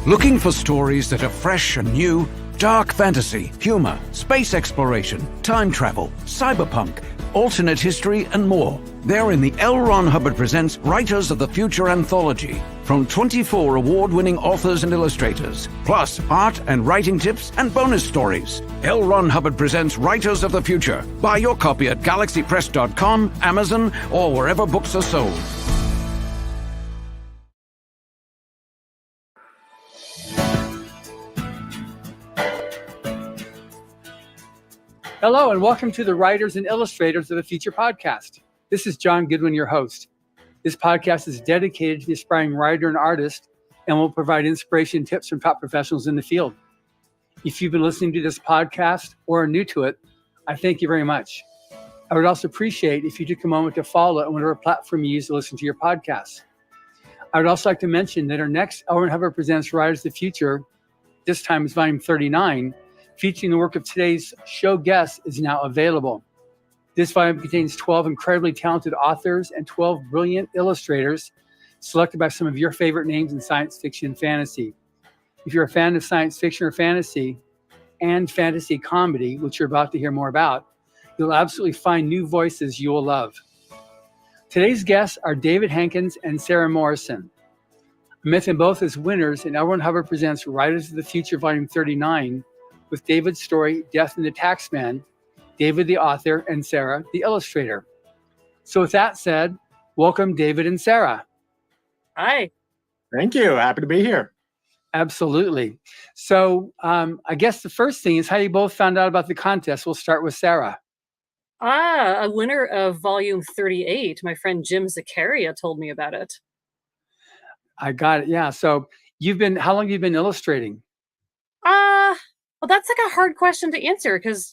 Looking for stories that are fresh and new? Dark fantasy, humor, space exploration, time travel, cyberpunk, alternate history, and more. They're in the L. Ron Hubbard Presents Writers of the Future anthology from 24 award-winning authors and illustrators, plus art and writing tips and bonus stories. L. Ron Hubbard Presents Writers of the Future. Buy your copy at galaxypress.com, Amazon, or wherever books are sold. Hello, and welcome to the Writers and Illustrators of the Future podcast. This is John Goodwin, your host. This podcast is dedicated to the aspiring writer and artist and will provide inspiration and tips from top professionals in the field. If you've been listening to this podcast or are new to it, I thank you very much. I would also appreciate if you took a moment to follow it on whatever platform you use to listen to your podcast. I would also like to mention that our next L. Ron Hubbard Presents Writers of the Future, this time is volume 39, featuring the work of today's show guest, is now available. This volume contains 12 incredibly talented authors and 12 brilliant illustrators selected by some of your favorite names in science fiction and fantasy. If you're a fan of science fiction or fantasy and fantasy comedy, which you're about to hear more about, you'll absolutely find new voices you will love. Today's guests are David Hankins and Sarah Morrison. I met them both as winners in L. Ron Hubbard Presents Writers of the Future Volume 39, with David's story, Death and the Taxman, David the author, and Sarah the illustrator. So with that said, welcome David and Sarah. Hi. Thank you. Happy to be here. Absolutely. So I guess the first thing is how you both found out about the contest. We'll start with Sarah. A winner of volume 38. My friend Jim Zaccaria told me about it. I got it. Yeah. So how long have you been illustrating? Well, that's like a hard question to answer because,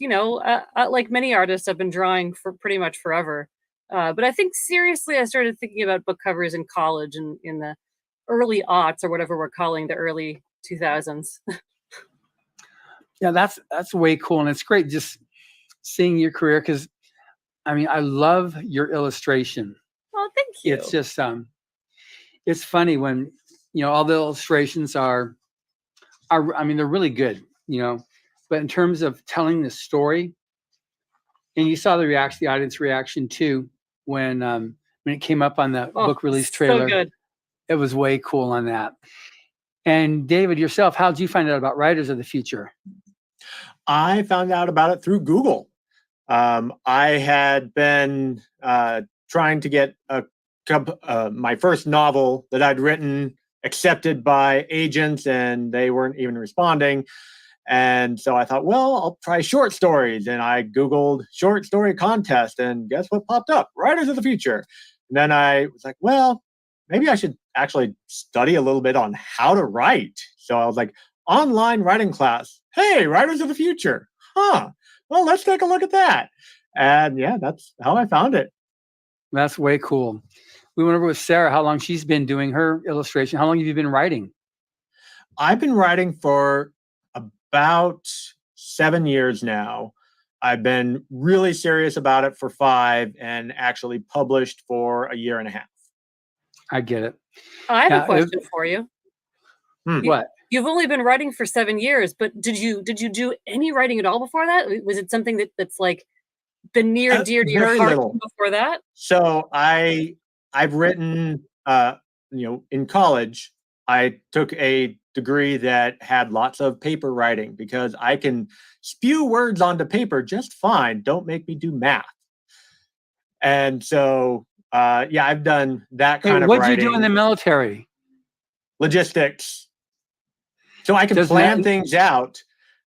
like many artists, I've been drawing for pretty much forever. But I think seriously, I started thinking about book covers in college and in the early aughts, or whatever we're calling the early 2000s. Yeah, that's way cool. And it's great just seeing your career because, I love your illustration. Oh, thank you. It's just, it's funny when, all the illustrations are they're really good. But in terms of telling the story, and you saw the audience reaction too, when it came up on the book release trailer. So good. It was way cool on that. And David, yourself, how did you find out about Writers of the Future? I found out about it through Google. I had been trying to get my first novel that I'd written accepted by agents, and they weren't even responding. And so I thought, well, I'll try short stories. And I Googled short story contest, and guess what popped up? Writers of the Future. And then I was like, well, maybe I should actually study a little bit on how to write. So I was like, online writing class. Hey, Writers of the Future. Huh. Well, let's take a look at that. And yeah, that's how I found it. That's way cool. We went over with Sarah how long she's been doing her illustration. How long have you been writing? I've been writing for about 7 years now. I've been really serious about it for 5 and actually published for a year and a half. I get it. I have a question for you. What? You've only been writing for 7 years, but did you do any writing at all before that? Was it something that's like been near and dear to your heart before that? So I've written, in college, I took a degree that had lots of paper writing because I can spew words onto paper just fine. Don't make me do math. And so, I've done that kind of writing. What did you do in the military? Logistics. So I can plan things out.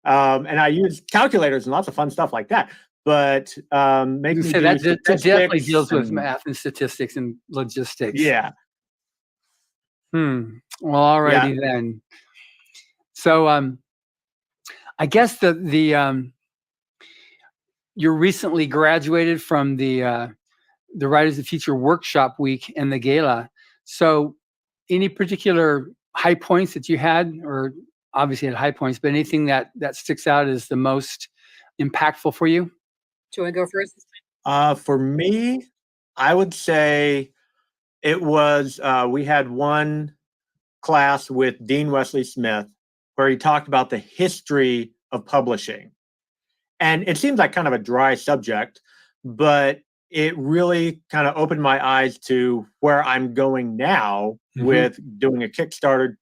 And I use calculators and lots of fun stuff like that. But that definitely deals with math and statistics and logistics. Yeah. Well, alrighty then. So, I guess you're recently graduated from the Writers of the Future Workshop Week and the Gala. So, any particular high points that you had, or obviously had high points, but anything that sticks out as the most impactful for you? Do you want to go first? For me, I would say it was, we had one class with Dean Wesley Smith where he talked about the history of publishing. And it seems like kind of a dry subject, but it really kind of opened my eyes to where I'm going now with doing a Kickstarter,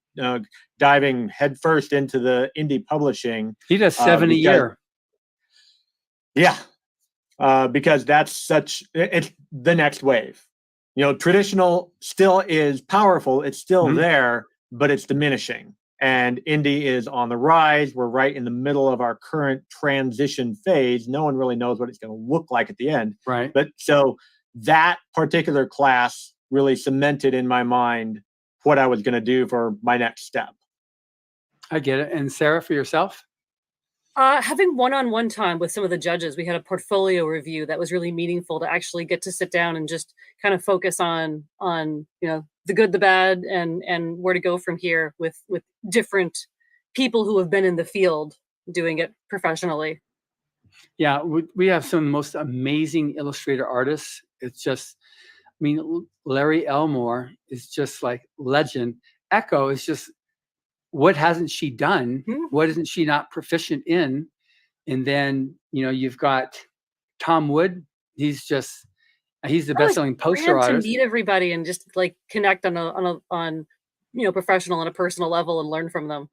diving headfirst into the indie publishing. He does 7 a year. Yeah. Because it's the next wave. Traditional still is powerful. It's still there, but it's diminishing. And indie is on the rise. We're right in the middle of our current transition phase. No one really knows what it's going to look like at the end. Right. But so that particular class really cemented in my mind what I was going to do for my next step. I get it. And Sarah, for yourself? Having one-on-one time with some of the judges, we had a portfolio review that was really meaningful to actually get to sit down and just kind of focus on the good, the bad, and where to go from here with different people who have been in the field doing it professionally. Yeah, we have some of the most amazing illustrator artists. It's just, Larry Elmore is just like legend. Echo is just, what hasn't she done? What isn't she not proficient in? And then, you've got Tom Wood. He's the best-selling poster artist. To meet everybody and just like connect on professional and a personal level and learn from them.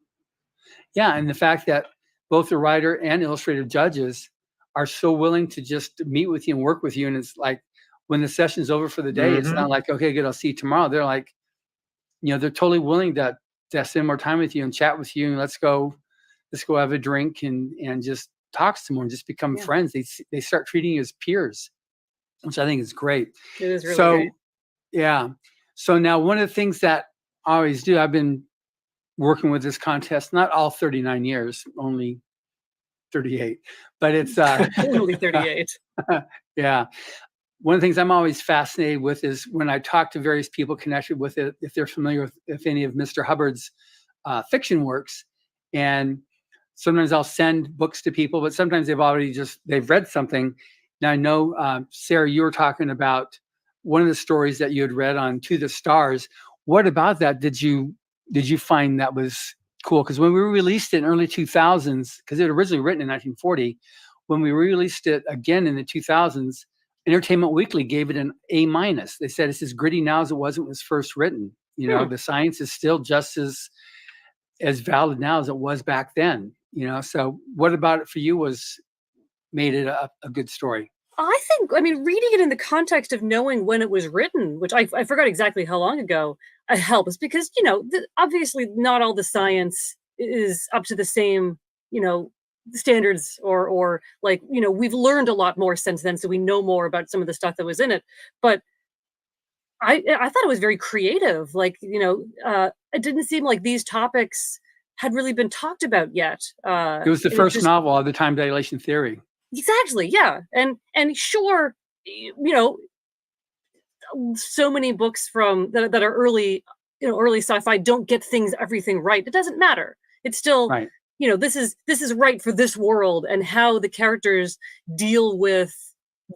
Yeah, and the fact that both the writer and illustrative judges are so willing to just meet with you and work with you, and it's like when the session's over for the day, it's not like, okay, good, I'll see you tomorrow. They're like, they're totally willing to spend more time with you and chat with you, and let's go have a drink and just talk some more and just become friends. They start treating you as peers, which I think is great. It is really great. Yeah. So now one of the things that I always do, I've been working with this contest, not all 39 years, only 38, but it's only 38. Yeah. One of the things I'm always fascinated with is when I talk to various people connected with it, if they're familiar with any of Mr. Hubbard's fiction works. And sometimes I'll send books to people, but sometimes they've read something. Now I know, Sarah, you were talking about one of the stories that you had read on To the Stars. What about that did you find that was cool? Because when we released it in early 2000s, because it was originally written in 1940, when we released it again in the 2000s, Entertainment Weekly gave it an A-. They said it's as gritty now as it was when it was first written. The science is still just as valid now as it was back then. So what about it for you made it a good story? I think, reading it in the context of knowing when it was written, which I forgot exactly how long ago, helps because, obviously not all the science is up to the same, standards or like, we've learned a lot more since then. So we know more about some of the stuff that was in it. But I thought it was very creative. Like, it didn't seem like these topics had really been talked about yet. It was the first novel of the time dilation theory. Exactly. Yeah. And sure, so many books from that are early sci-fi don't get everything right. It doesn't matter. It's still right. This is right for this world, and how the characters deal with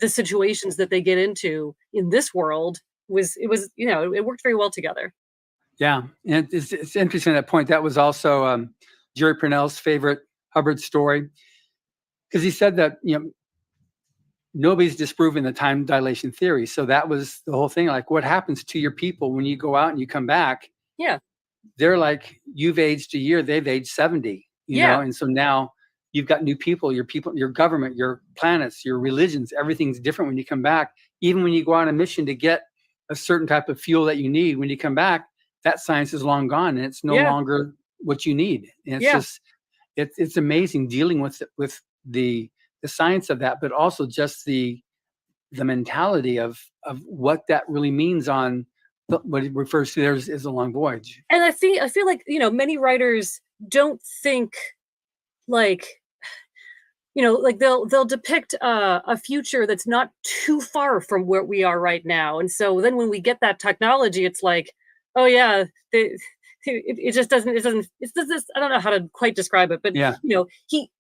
the situations that they get into in this world it worked very well together. Yeah. And it's interesting that point. That was also Jerry Purnell's favorite Hubbard story, because he said that, nobody's disproving the time dilation theory. So that was the whole thing. Like, what happens to your people when you go out and you come back? Yeah. They're like, you've aged a year, they've aged 70, you know? And so now you've got new people, your government, your planets, your religions, everything's different when you come back. Even when you go on a mission to get a certain type of fuel that you need, when you come back, that science is long gone and it's no longer what you need. And it's just, it's amazing dealing with the science of that, but also just the mentality of what that really means on what it refers to there as a long voyage. And I feel like, many writers don't think like, like they'll depict a future that's not too far from where we are right now. And so then when we get that technology, it's like, oh yeah, it just doesn't, it's this, I don't know how to quite describe it, but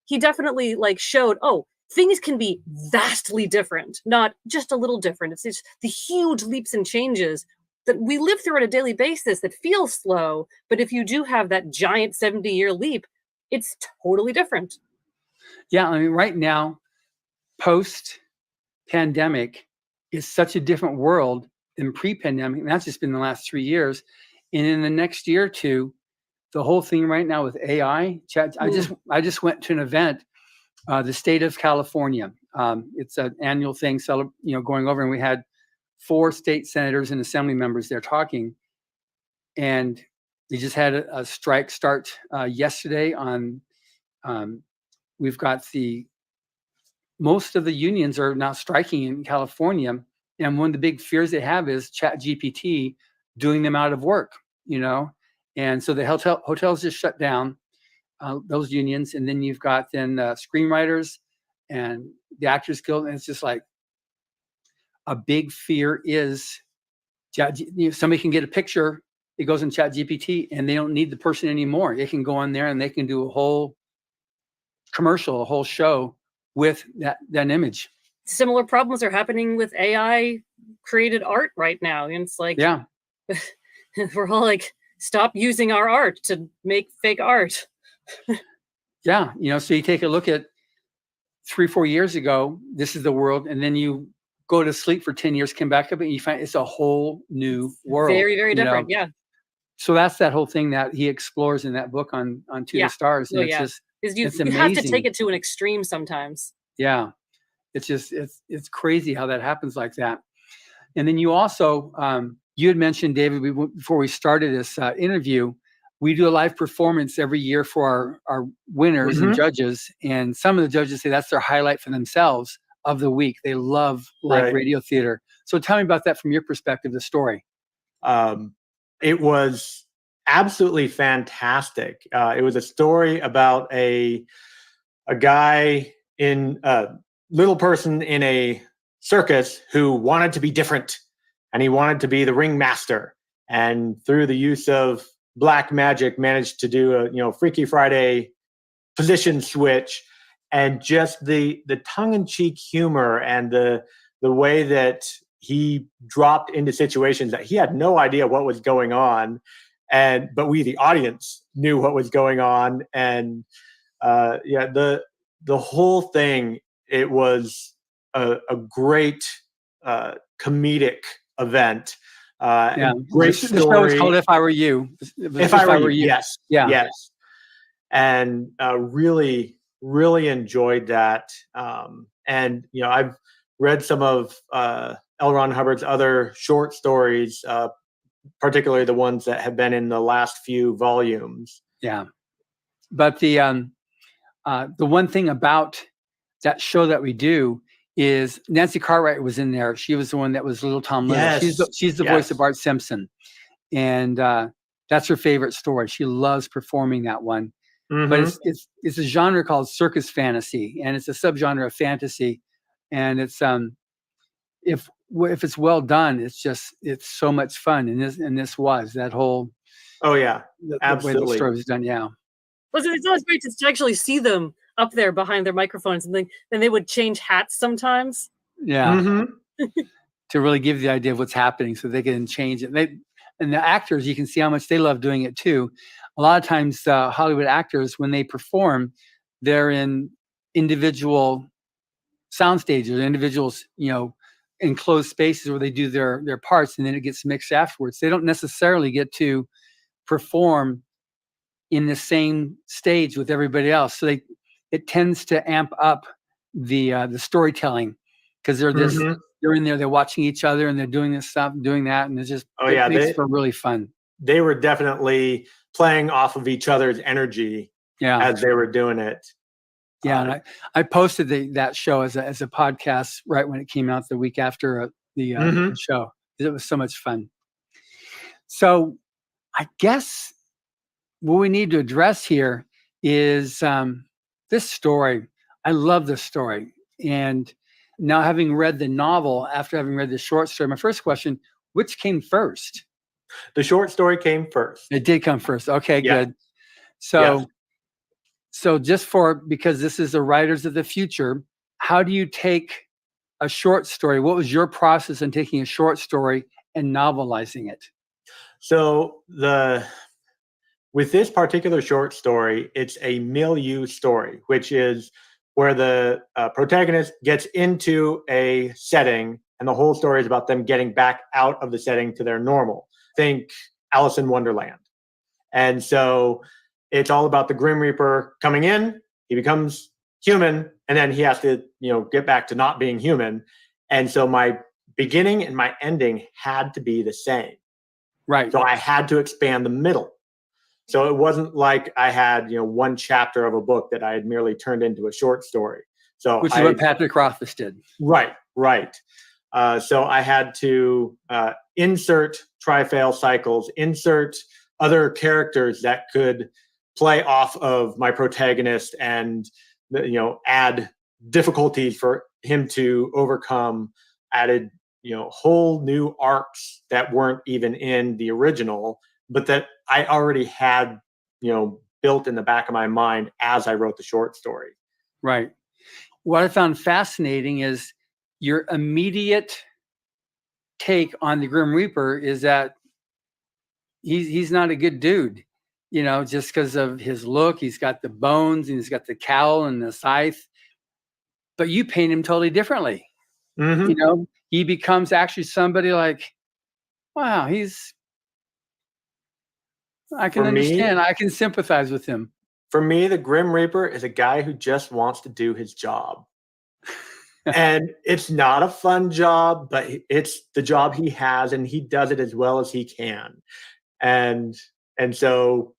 he definitely like showed, things can be vastly different, not just a little different. It's the huge leaps and changes that we live through on a daily basis that feels slow. But if you do have that giant 70-year leap, it's totally different. Yeah, I mean, right now, post-pandemic is such a different world than pre-pandemic. And that's just been the last 3 years. And in the next year or two, the whole thing right now with AI, I just went to an event, the state of California. It's an annual thing, going over, and we had 4 state senators and assembly members there talking. And they just had a strike start yesterday on, we've got most of the unions are now striking in California. And one of the big fears they have is ChatGPT doing them out of work, And so the hotels just shut down, those unions. And then you've got screenwriters and the Actors Guild. And it's just like a big fear is somebody can get a picture. It goes in ChatGPT and they don't need the person anymore. They can go on there and they can do a whole commercial, a whole show with that image. Similar problems are happening with AI created art right now. And it's like, yeah, we're all like, stop using our art to make fake art. Yeah. So you take a look at 3-4 years ago, this is the world. And then you go to sleep for 10 years, come back up and you find it's a whole new world. Very, very different. Yeah. So that's that whole thing that he explores in that book on To the Stars. And you amazing. have to take it to an extreme sometimes. Yeah. It's crazy how that happens like that. And then you also, you had mentioned, David, before we started this interview, we do a live performance every year for our winners and judges. And some of the judges say that's their highlight for themselves of the week. They love live radio theater. So tell me about that from your perspective, the story. It was absolutely fantastic. It was a story about a guy little person in a circus who wanted to be different, and he wanted to be the ringmaster. And through the use of black magic, managed to do a Freaky Friday position switch, and just the tongue-in-cheek humor and the way that he dropped into situations that he had no idea what was going on, but we, the audience, knew what was going on. And the whole thing, it was a great comedic event. Great story. The show was called If I Were You. If I Were You. Yes. Yeah. Yes. And really, really enjoyed that. And I've read some of L. Ron Hubbard's other short stories, particularly the ones that have been in the last few volumes. Yeah. But the one thing about that show that we do is Nancy Cartwright was in there. She was the one that was Little Tom Little. Yes. She's the voice of Bart Simpson. And that's her favorite story. She loves performing that one. But it's a genre called circus fantasy, and it's a subgenre of fantasy. And it's if it's well done, it's so much fun. And this was that whole absolutely, the way the story was done. Yeah. It's always great to actually see them up there behind their microphones, and then they would change hats sometimes. Yeah. To really give the idea of what's happening, so they can change it. And the actors, you can see how much they love doing it too. A lot of times, Hollywood actors, when they perform, they're in individual sound stages, individuals, enclosed spaces where they do their parts, and then it gets mixed afterwards. They don't necessarily get to perform in the same stage with everybody else. So it tends to amp up the storytelling, because they're in there, they're watching each other, and they're doing this stuff, doing that, and it's just it makes for really fun. They were definitely playing off of each other's energy as they were doing it. Yeah, and I posted that show as a podcast right when it came out the week after the show. It was so much fun. So I guess what we need to address here is this story. I love this story. And now, having read the novel, after having read the short story, my first question, which came first? The short story came first. It did come first. Okay, good. So because this is the writers of the future, how do you take a short story? What was your process in taking a short story and novelizing it? So with this particular short story, it's a milieu story, which is where the protagonist gets into a setting, and the whole story is about them getting back out of the setting to their normal. Think Alice in Wonderland. And so it's all about the Grim Reaper coming in, he becomes human, and then he has to, get back to not being human. And so my beginning and my ending had to be the same. Right. So I had to expand the middle. So it wasn't like I had, one chapter of a book that I had merely turned into a short story. So which is what Patrick Rothfuss did. Right. So I had to insert try-fail cycles, insert other characters that could play off of my protagonist and, add difficulties for him to overcome, added, whole new arcs that weren't even in the original, but that I already had, built in the back of my mind as I wrote the short story. Right. What I found fascinating is your immediate take on the Grim Reaper is that he's not a good dude, just because of his look. He's got the bones and he's got the cowl and the scythe, but you paint him totally differently. Mm-hmm. He becomes actually somebody like, wow, I can understand. I can sympathize with him. For me, the Grim Reaper is a guy who just wants to do his job. And it's not a fun job, but it's the job he has, and he does it as well as he can. And so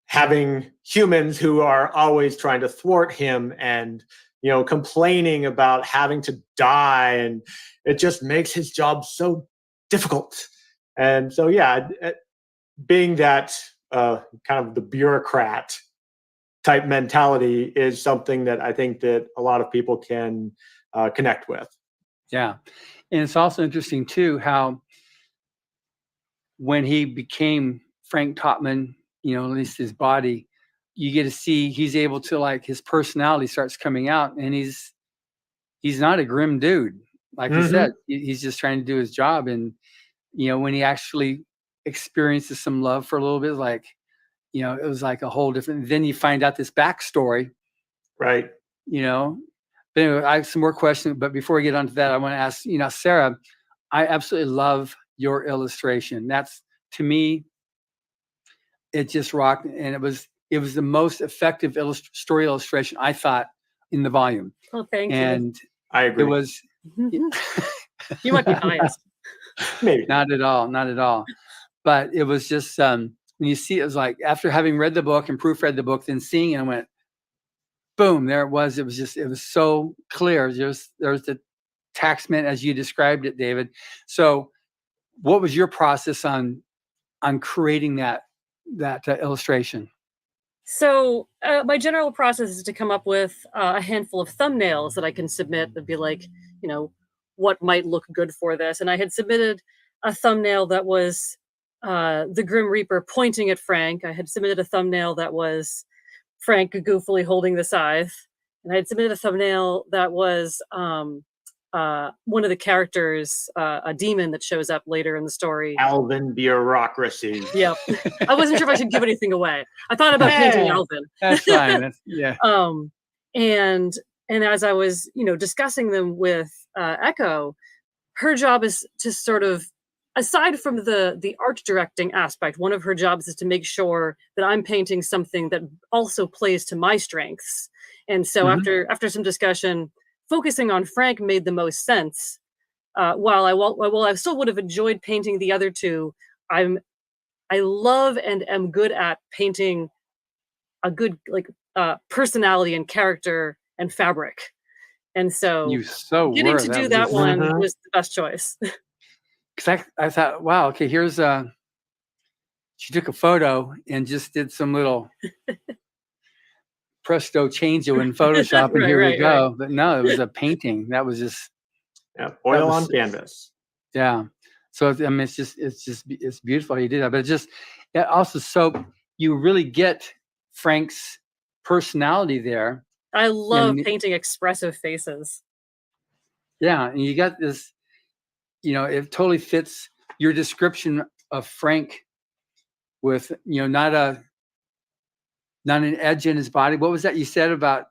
having humans who are always trying to thwart him and, complaining about having to die, and it just makes his job so difficult. And so, being that kind of the bureaucrat type mentality is something that I think that a lot of people can connect with. Yeah. And it's also interesting too, how when he became Frank Taxman, at least his body, you get to see he's able to, his personality starts coming out, and he's not a grim dude. Like you said, he's just trying to do his job. And, when he actually experiences some love for a little bit, it was like a whole different, then you find out this backstory. Right. But anyway, I have some more questions, but before we get on to that, I want to ask, Sarah, I absolutely love your illustration. That's, to me, it just rocked. And it was the most effective story illustration, I thought, in the volume. Oh, thank you. And I agree. It was, you might be biased. Maybe. Not at all. But it was just, when you see, it was like, after having read the book and proofread the book, then seeing it, I went, boom, there it was. It was so clear. There's the Taxman as you described it, David. So what was your process on creating that illustration? So my general process is to come up with a handful of thumbnails that I can submit that'd be like, what might look good for this. And I had submitted a thumbnail that was the Grim Reaper pointing at Frank. I had submitted a thumbnail that was Frank goofily holding the scythe. And I had submitted a thumbnail that was one of the characters, a demon that shows up later in the story. Alvin bureaucracy. Yep. I wasn't sure if I should give anything away. I thought about painting Alvin. That's fine. Yeah. And as I was, discussing them with Echo, her job is to sort of, aside from the art directing aspect, one of her jobs is to make sure that I'm painting something that also plays to my strengths. And so after some discussion, focusing on Frank made the most sense. While I still would have enjoyed painting the other two, I love and am good at painting a good personality and character and fabric. And so getting to do that one was the best choice. Because I thought, wow, okay, here's she took a photo and just did some little presto changeo in Photoshop, and here we go. Right. But no, it was a painting. That was just oil on canvas. Yeah. So it's beautiful how you did that. But it also you really get Frank's personality there. I love painting expressive faces. Yeah, and you got this. it totally fits your description of Frank with, not an edge in his body. What was that you said about?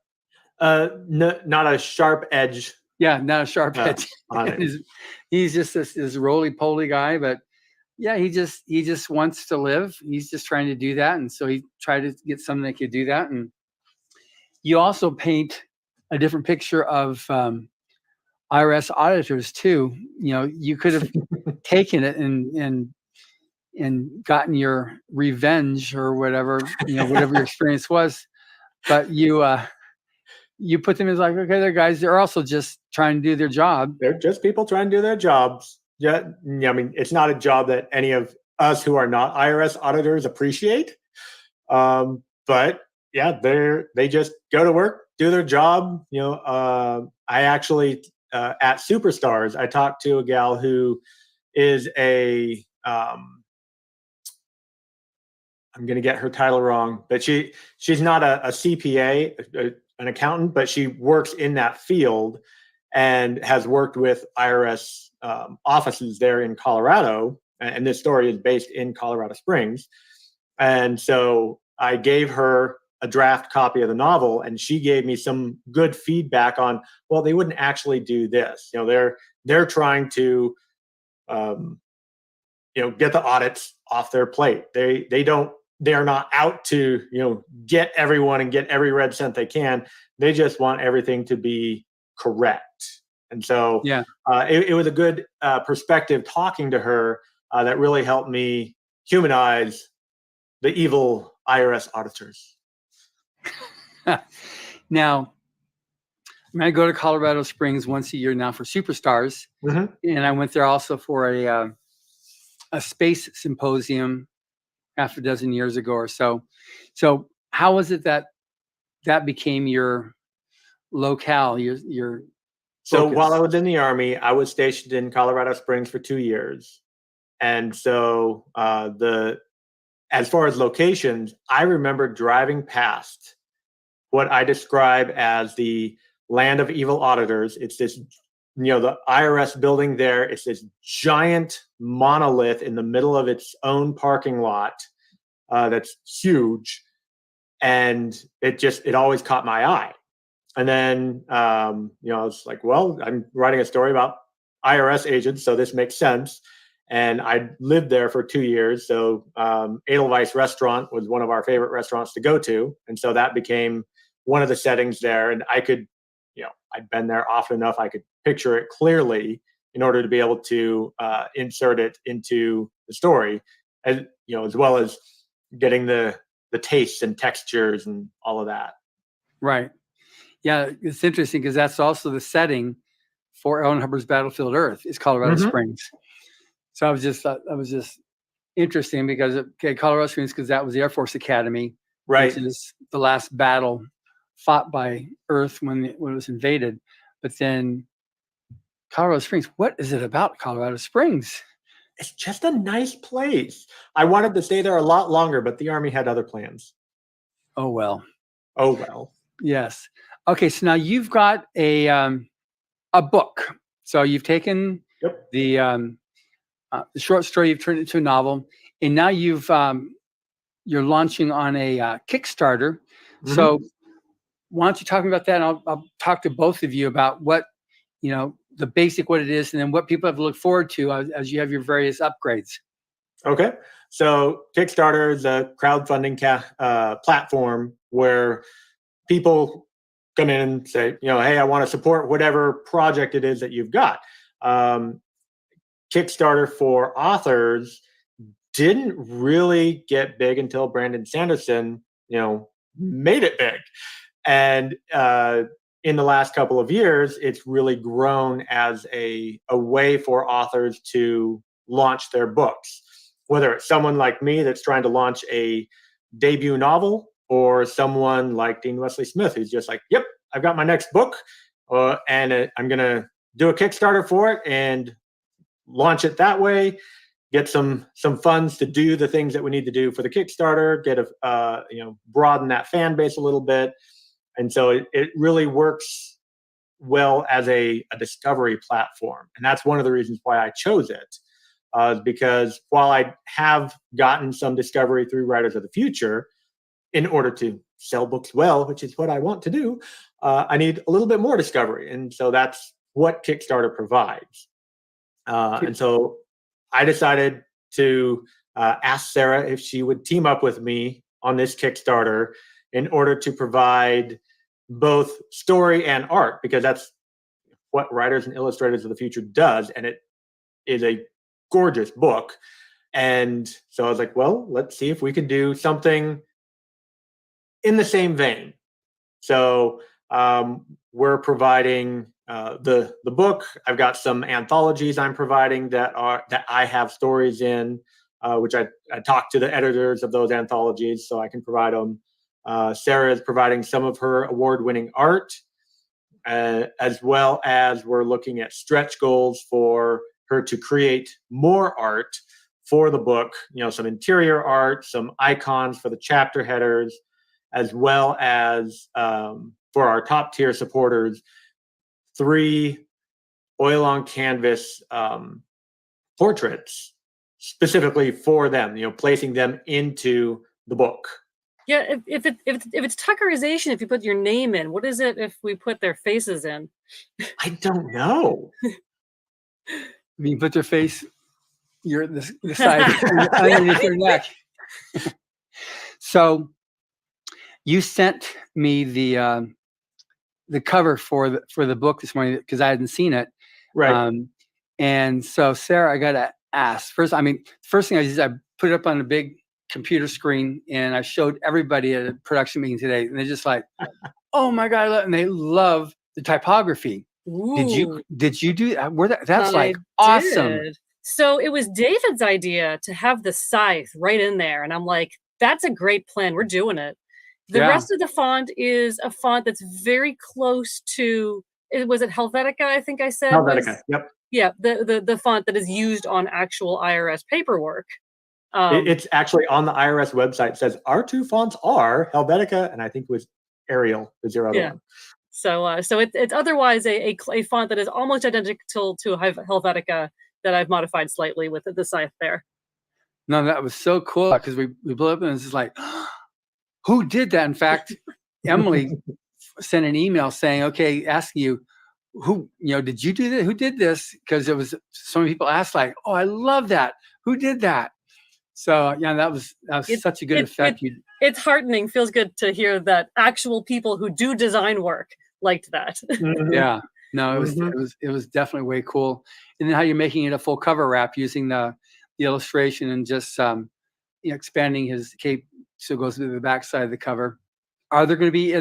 Not a sharp edge. Yeah, not a sharp edge on it. He's just this roly-poly guy, but yeah, he just wants to live. He's just trying to do that, and so he tried to get someone that could do that. And you also paint a different picture of IRS auditors too. You could have taken it and gotten your revenge or whatever, whatever your experience was, but you put them as like, okay, they're guys. They're also just trying to do their job. They're just people trying to do their jobs. Yeah, I mean, it's not a job that any of us who are not IRS auditors appreciate. But yeah, they just go to work, do their job. I actually at Superstars, I talked to a gal who is I'm going to get her title wrong, but she's not a CPA, an accountant, but she works in that field and has worked with IRS offices there in Colorado. And this story is based in Colorado Springs. And so I gave her a draft copy of the novel, and she gave me some good feedback on, well, they wouldn't actually do this. They're trying to, get the audits off their plate. They are not out to, get everyone and get every red cent they can. They just want everything to be correct. And so it was a good perspective talking to her that really helped me humanize the evil IRS auditors. Now, I go to Colorado Springs once a year now for Superstars. Mm-hmm. And I went there also for a space symposium half a dozen years ago or so. So how was it that became your locale, your So focus? while I was in the Army, I was stationed in Colorado Springs for 2 years. And so as far as locations, I remember driving past what I describe as the land of evil auditors. It's this, the IRS building there. It's this giant monolith in the middle of its own parking lot that's huge. And it always caught my eye. And then, I was like, well, I'm writing a story about IRS agents, so this makes sense. And I lived there for 2 years. So Edelweiss Restaurant was one of our favorite restaurants to go to. And so that became one of the settings there. And I could, I'd been there often enough, I could picture it clearly in order to be able to insert it into the story, as well as getting the tastes and textures and all of that. Right. Yeah, it's interesting because that's also the setting for L. Ron Hubbard's Battlefield Earth is Colorado Mm-hmm. Springs. So that was just interesting because Colorado Springs, because that was the Air Force Academy, Right. which is the last battle fought by Earth when it was invaded. But then Colorado Springs, what is it about Colorado Springs? It's just a nice place. I wanted to stay there a lot longer, but the Army had other plans. Oh, well. Oh, well. Yes. Okay, so now you've got a book. So you've taken the short story, you've turned it into a novel, and now you're launching on a Kickstarter. Mm-hmm. So why don't you talk about that? And I'll talk to both of you about what the basic, what it is, and then what people have to look forward to as you have your various upgrades. Okay. So Kickstarter is a crowdfunding platform where people come in and say, hey, I want to support whatever project it is that you've got. Kickstarter for authors didn't really get big until Brandon Sanderson, made it big. And in the last couple of years, it's really grown as a way for authors to launch their books, whether it's someone like me that's trying to launch a debut novel, or someone like Dean Wesley Smith, who's just like, yep, I've got my next book, and I'm going to do a Kickstarter for it and launch it that way, get some funds to do the things that we need to do for the Kickstarter, broaden that fan base a little bit. And so it really works well as a discovery platform. And that's one of the reasons why I chose it. Because while I have gotten some discovery through Writers of the Future, in order to sell books well, which is what I want to do, I need a little bit more discovery. And so that's what Kickstarter provides. And so I decided to ask Sarah if she would team up with me on this Kickstarter in order to provide both story and art, because that's what Writers and Illustrators of the Future does. And it is a gorgeous book. And so I was like, well, let's see if we can do something in the same vein. So we're providing the book. I've got some anthologies I'm providing that I have stories in, which I talked to the editors of those anthologies, so I can provide them. Sarah is providing some of her award-winning art, as well as we're looking at stretch goals for her to create more art for the book. Some interior art, some icons for the chapter headers, as well as for our top tier supporters, 3 oil on canvas portraits specifically for them, placing them into the book. Yeah, if it's Tuckerization, if you put your name in, what is it if we put their faces in? I don't know. You put their face, the side underneath your neck. So you sent me the cover for the book this morning because I hadn't seen it. Right. And so, Sarah, I got to ask first. First thing I did is I put it up on a big computer screen and I showed everybody at a production meeting today, and they're just like, "Oh my God!" And they love the typography. Ooh. Did you do that? That's like awesome. Did. So it was David's idea to have the scythe right in there, and I'm like, "That's a great plan. We're doing it." The rest of the font is a font that's very close to. Was it Helvetica? I think I said Helvetica. Yep. Yeah, the font that is used on actual IRS paperwork. It's actually on the IRS website. It says our 2 fonts are Helvetica, and I think it was Arial, the zero other one. So it's otherwise a font that is almost identical to Helvetica that I've modified slightly with the scythe there. No, that was so cool because we blew up and it's just like, who did that? In fact, Emily sent an email saying, okay, asking you, who, did you do that? Who did this? Because it was so many people asked, like, oh, I love that. Who did that? So that was such a good effect. It's heartening. Feels good to hear that actual people who do design work liked that. Mm-hmm. Yeah, no, it was definitely way cool. And then how you're making it a full cover wrap using the illustration and just expanding his cape so it goes to the back side of the cover. Are there any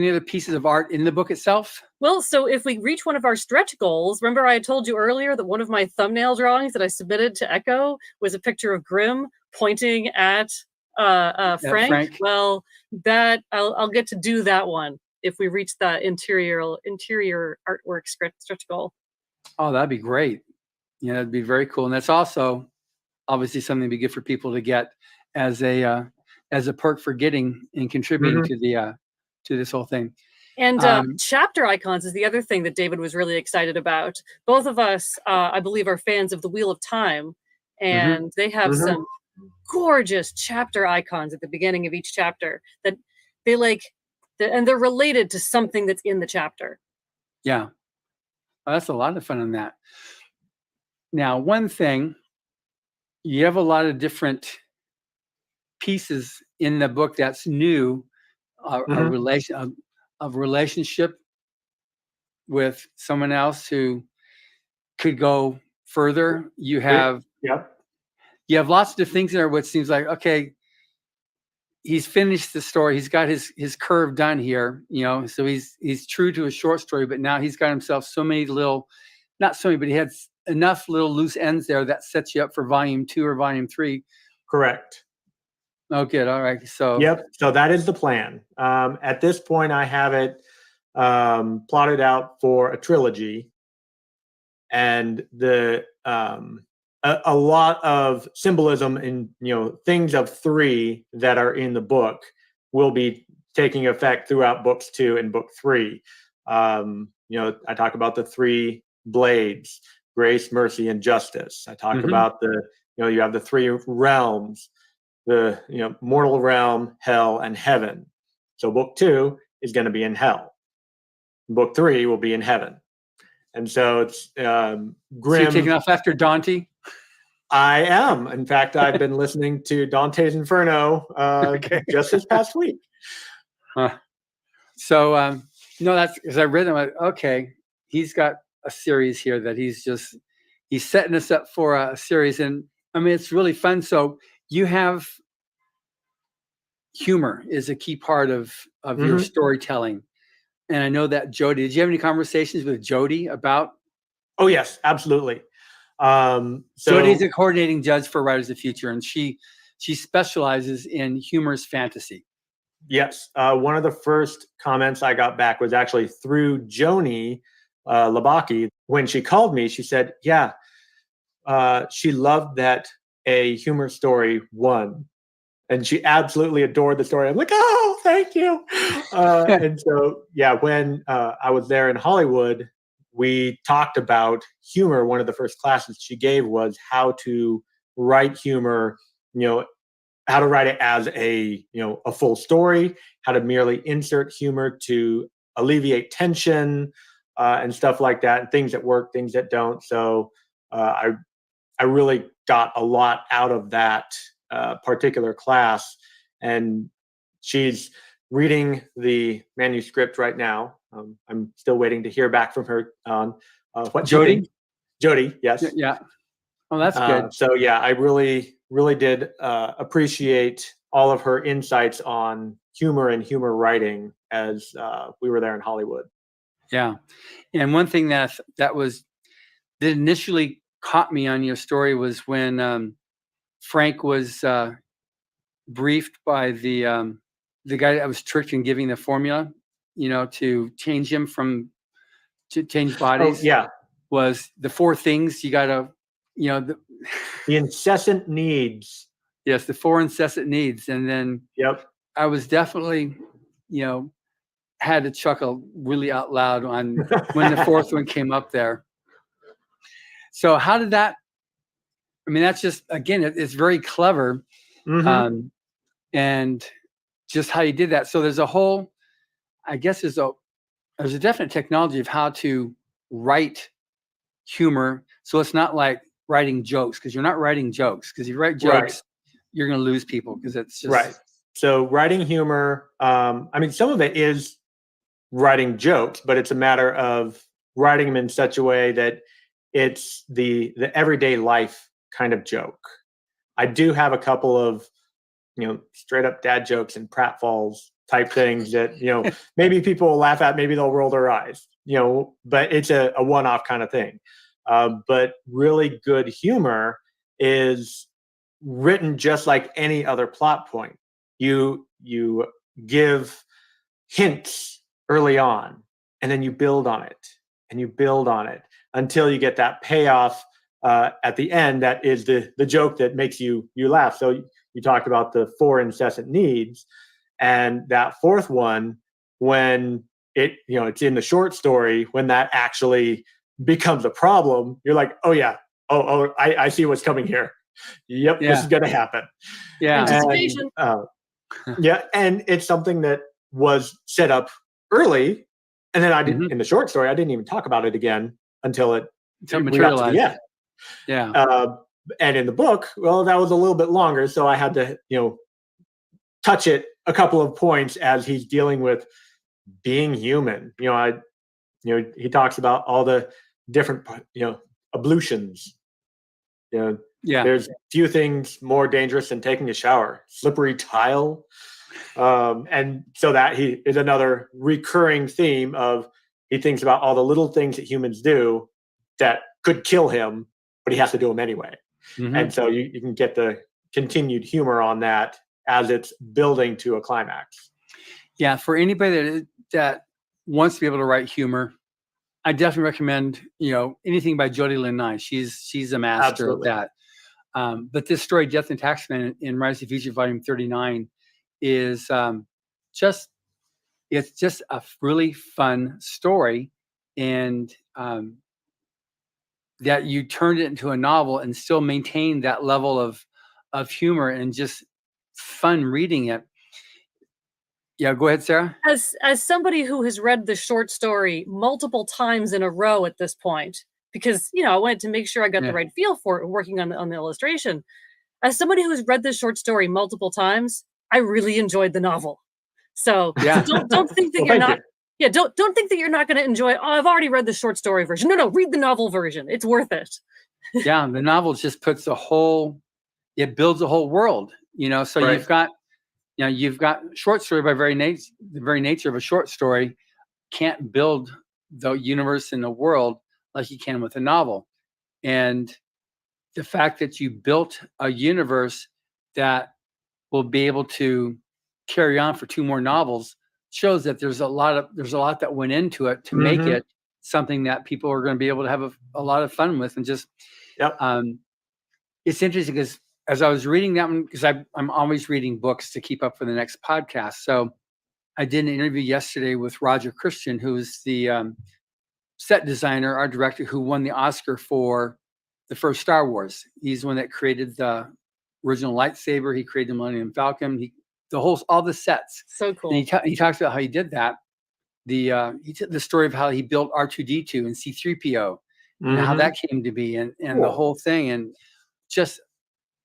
other pieces of art in the book itself? Well, so if we reach one of our stretch goals, remember I told you earlier that one of my thumbnail drawings that I submitted to Echo was a picture of Grimm pointing at Frank. Well, that I'll get to do that one if we reach that interior artwork stretch goal. Oh, that'd be great. Yeah, that'd be very cool. And that's also obviously something to be good for people to get as a perk for getting and contributing to this whole thing. And chapter icons is the other thing that David was really excited about. Both of us, I believe, are fans of the Wheel of Time, and they have some gorgeous chapter icons at the beginning of each chapter that they like, and they're related to something that's in the chapter. Yeah, well, that's a lot of fun on that. Now, one thing, you have a lot of different pieces in the book that's new, a relationship with someone else who could go further. You have lots of things in there. What seems like, okay, he's finished the story. He's got his curve done here, so he's true to a short story, but now he's got himself so many little, not so many, but he had enough little loose ends there that sets you up for volume 2 or volume 3. Correct. Oh, good. All right. So So that is the plan. At this point, I have it plotted out for a trilogy, and a lot of symbolism and things of 3 that are in the book will be taking effect throughout books 2 and book 3. I talk about the three blades: grace, mercy, and justice. I talk about you have the three realms: the mortal realm, hell, and heaven. So book 2 is going to be in hell. Book 3 will be in heaven. And so it's grim. So you're taking off after Dante? I am. In fact, I've been listening to Dante's Inferno just this past week. So no, that's because I read them. Like, okay, he's got a series here that he's setting us up for a series, and I mean it's really fun. So you have humor is a key part of your storytelling, and I know that Jody. Did you have any conversations with Jody about? Oh yes, absolutely. So Jody's a coordinating judge for Writers of the Future, and she specializes in humorous fantasy. Yes. One of the first comments I got back was actually through Joni Labaki. When she called me, she said, yeah, she loved that a humor story won. And she absolutely adored the story. I'm like, oh, thank you. And so, yeah, when I was there in Hollywood, we talked about humor. One of the first classes she gave was how to write humor, how to write it as a full story, how to merely insert humor to alleviate tension and stuff like that, and things that work, things that don't. So I really got a lot out of that particular class, and she's reading the manuscript right now. I'm still waiting to hear back from her on what Jody. Jody, yes. Yeah. Oh, that's good. So yeah, I really did appreciate all of her insights on humor and humor writing as we were there in Hollywood. Yeah, and one thing that initially caught me on your story was when Frank was briefed by the guy that was tricked in giving the formula, to change him to change bodies. Oh, yeah, was the 4 things you got to, the incessant needs. Yes, the 4 incessant needs, and then I was definitely, had to chuckle really out loud on when the 4th one came up there. So how did that? I mean, that's just again, it's very clever, and just how you did that. So there's a whole, I guess, there's a definite technology of how to write humor. So it's not like writing jokes, because you're not writing jokes. Because if you write jokes, you're going to lose people, because it's just right. So writing humor, I mean, some of it is writing jokes, but it's a matter of writing them in such a way that it's the everyday life kind of joke. I do have a couple of, straight up dad jokes and pratfalls type things that, maybe people will laugh at, maybe they'll roll their eyes, but it's a one-off kind of thing. But really good humor is written just like any other plot point. You give hints early on, and then you build on it, and you build on it until you get that payoff at the end. That is the joke that makes you laugh. So you talked about the 4 incessant needs, and that 4th one, when it's in the short story, when that actually becomes a problem, you're like, oh yeah, I see what's coming here. Yep, this is gonna happen. Yeah, anticipation. Yeah, and it's something that was set up early, and then I didn't in the short story. I didn't even talk about it again until it materialized. Yeah. And in the book, well, that was a little bit longer, so I had to, touch it a couple of points as he's dealing with being human. He talks about all the different, ablutions. There's few things more dangerous than taking a shower. Slippery tile. And so that he is another recurring theme of, he thinks about all the little things that humans do that could kill him, but he has to do them anyway. And so you can get the continued humor on that as it's building to a climax. Yeah, for anybody that wants to be able to write humor, I definitely recommend anything by Jody Lynn Nye. She's a master of that. But this story, Death and Taxman, in Rise of the Future, Volume 39, is it's just a really fun story. and that you turned it into a novel and still maintained that level of humor and just fun reading it. Yeah, go ahead, Sarah. As somebody who has read the short story multiple times in a row at this point, because I wanted to make sure I got the right feel for it working on the illustration. As somebody who's read this short story multiple times, I really enjoyed the novel. So don't think that you're not. Yeah, don't think that you're not going to enjoy. Oh, I've already read the short story version. No, read the novel version. It's worth it. Yeah, the novel just puts it builds a whole world. So right. You've got short story by the very nature of a short story can't build the universe in the world like you can with a novel. And the fact that you built a universe that will be able to carry on for 2 more novels shows that there's a lot that went into it to make it something that people are going to be able to have a lot of fun with. And just, it's interesting because as I was reading that one, because I'm always reading books to keep up for the next podcast. So I did an interview yesterday with Roger Christian, who's the set designer, art director, who won the Oscar for the first Star Wars. He's the one that created the original lightsaber. He created the Millennium Falcon. All the sets. So cool. And he talks about how he did that. He took the story of how he built R2D2 and C3PO and how that came to be and cool. The whole thing. And just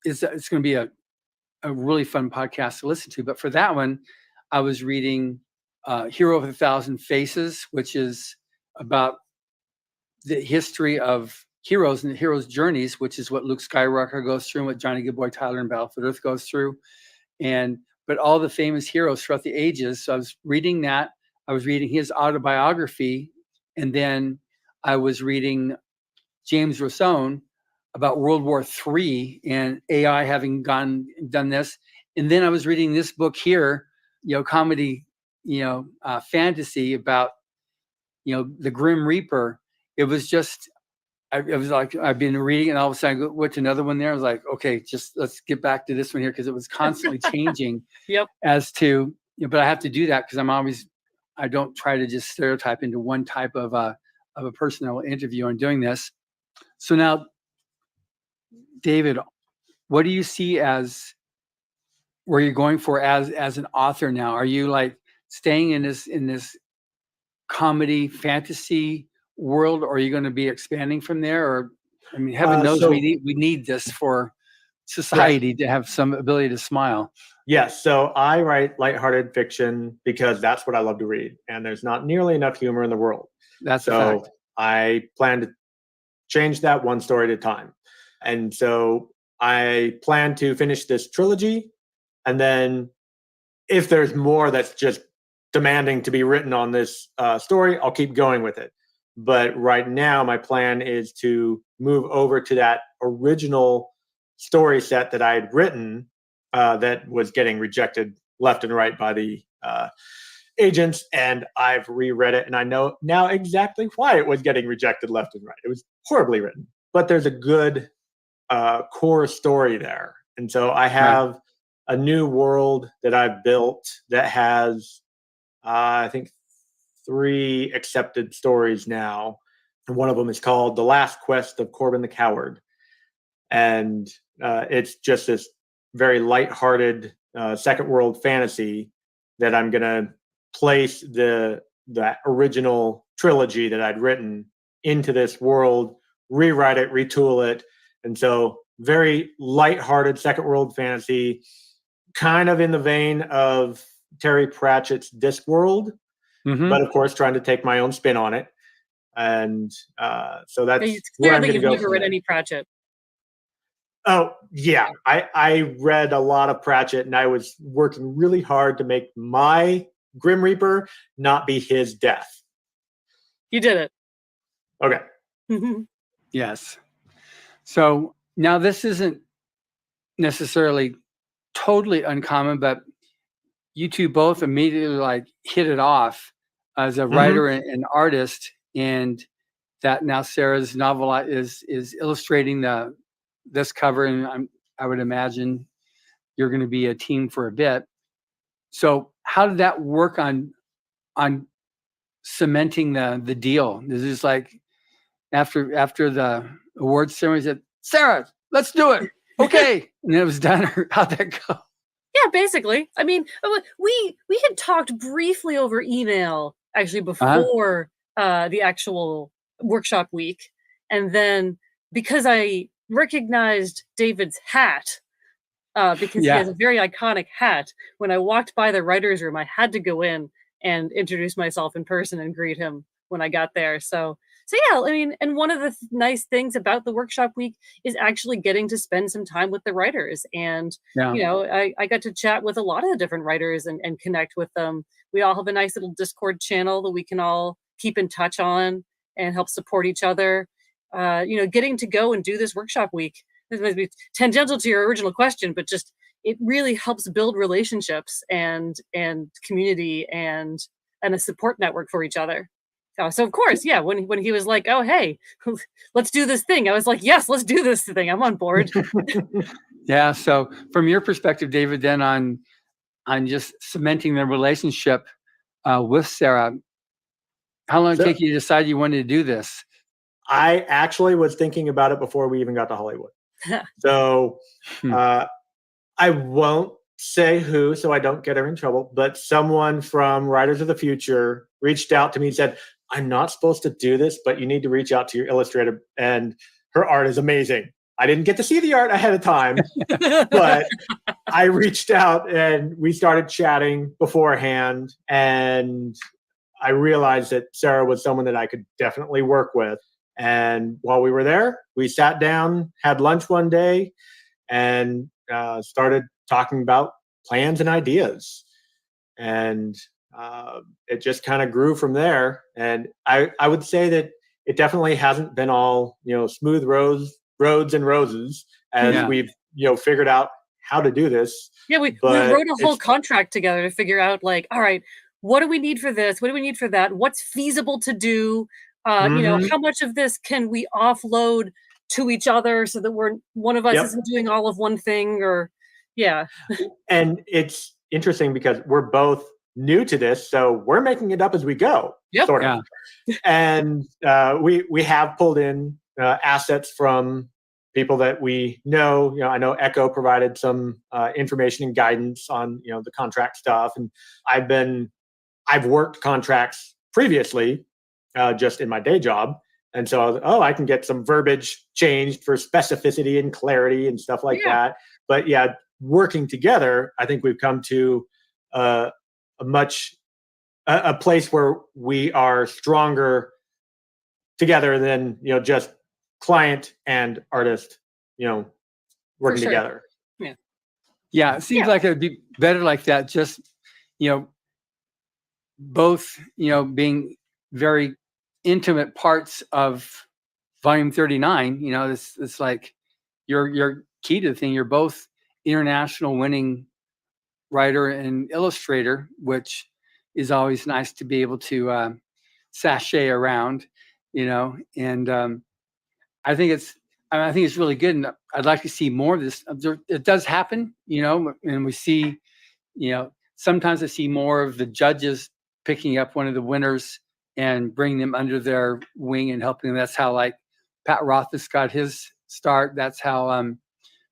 it's going to be a really fun podcast to listen to. But for that one, I was reading Hero of 1,000 Faces, which is about the history of heroes and the heroes' journeys, which is what Luke Skywalker goes through and what Johnny Goodboy Tyler in Battlefield Earth goes through. But all the famous heroes throughout the ages. So I was reading that. I was reading his autobiography. And then I was reading James Rosone about World War III and AI having done this. And then I was reading this book here, comedy, fantasy about, the Grim Reaper. It was just, it was like, I've been reading and all of a sudden I went to another one there. I was like, okay, just let's get back to this one here. Cause it was constantly changing as to, but I have to do that because I don't try to just stereotype into one type of a person I will interview on doing this. So now, David, what do you see as where you're going for as an author now? Are you like staying in this comedy fantasy world, or are you going to be expanding from there? Or heaven knows we need this for society to have some ability to smile. Yes. So I write lighthearted fiction because that's what I love to read, and there's not nearly enough humor in the world. That's a fact. I plan to change that one story at a time. And so I plan to finish this trilogy. And then if there's more that's just demanding to be written on this story, I'll keep going with it. But right now, my plan is to move over to that original story set that I had written that was getting rejected left and right by the agents. And I've reread it, and I know now exactly why it was getting rejected left and right. It was horribly written, but there's a good core story there. And so I have a new world that I've built that has, I think, 3 accepted stories now. And one of them is called The Last Quest of Corbin the Coward. And it's just this very lighthearted second world fantasy that I'm going to place the original trilogy that I'd written into this world, rewrite it, retool it. And so very lighthearted second world fantasy, kind of in the vein of Terry Pratchett's Discworld, but of course trying to take my own spin on it. And so that's it's clear that you've never read any Pratchett. Oh, yeah. I read a lot of Pratchett, and I was working really hard to make my Grim Reaper not be his death. You did it. Okay. Yes. So now this isn't necessarily totally uncommon, but you two both immediately hit it off as a writer and artist, and that now Sarah's novel is illustrating this cover, and I would imagine you're going to be a team for a bit. So how did that work on cementing the deal? This is like after the awards ceremony, said, Sarah, let's do it. Okay. And it was done. How'd that go? Yeah, basically. I mean, we had talked briefly over email actually before the actual workshop week. And then because I recognized David's hat, because he has a very iconic hat, when I walked by the writer's room, I had to go in and introduce myself in person and greet him when I got there. So yeah, I mean, and one of the nice things about the workshop week is actually getting to spend some time with the writers. And, I got to chat with a lot of the different writers and connect with them. We all have a nice little Discord channel that we can all keep in touch on and help support each other. Getting to go and do this workshop week, this might be tangential to your original question, but just it really helps build relationships and community and a support network for each other. So of course, when he was like, "Oh, hey, let's do this thing," I was like, "Yes, let's do this thing. I'm on board." Yeah. So from your perspective, David, then on just cementing the relationship with Sarah, how long did it take you to decide you wanted to do this? I actually was thinking about it before we even got to Hollywood. So I won't say who, so I don't get her in trouble, but someone from Writers of the Future reached out to me and said, I'm not supposed to do this, but you need to reach out to your illustrator, and her art is amazing. I didn't get to see the art ahead of time, but I reached out and we started chatting beforehand, and I realized that Sarah was someone that I could definitely work with. And while we were there, we sat down, had lunch one day, and started talking about plans and ideas. And it just kind of grew from there. And I would say that it definitely hasn't been all, smooth roads and roses as we've, figured out how to do this. Yeah, we wrote a whole contract together to figure out, like, all right, what do we need for this? What do we need for that? What's feasible to do? How much of this can we offload to each other so that one of us isn't doing all of one thing, or And it's interesting because we're both new to this, so we're making it up as we go. Sort of. And we have pulled in assets from people that we know. I know Echo provided some information and guidance on the contract stuff, and I've worked contracts previously just in my day job. And so I was, I can get some verbiage changed for specificity and clarity and stuff like that. But working together, I think we've come to a place where we are stronger together than just client and artist working together. It seems like it would be better like that. Just both being very intimate parts of volume 39. It's like you're key to the thing. You're both international winning writer and illustrator, which is always nice to be able to sashay around, and I think it's really good, and I'd like to see more of this. It does happen, and we see, sometimes I see more of the judges picking up one of the winners and bringing them under their wing and helping them. That's how, like, Pat Rothfuss got his start. That's how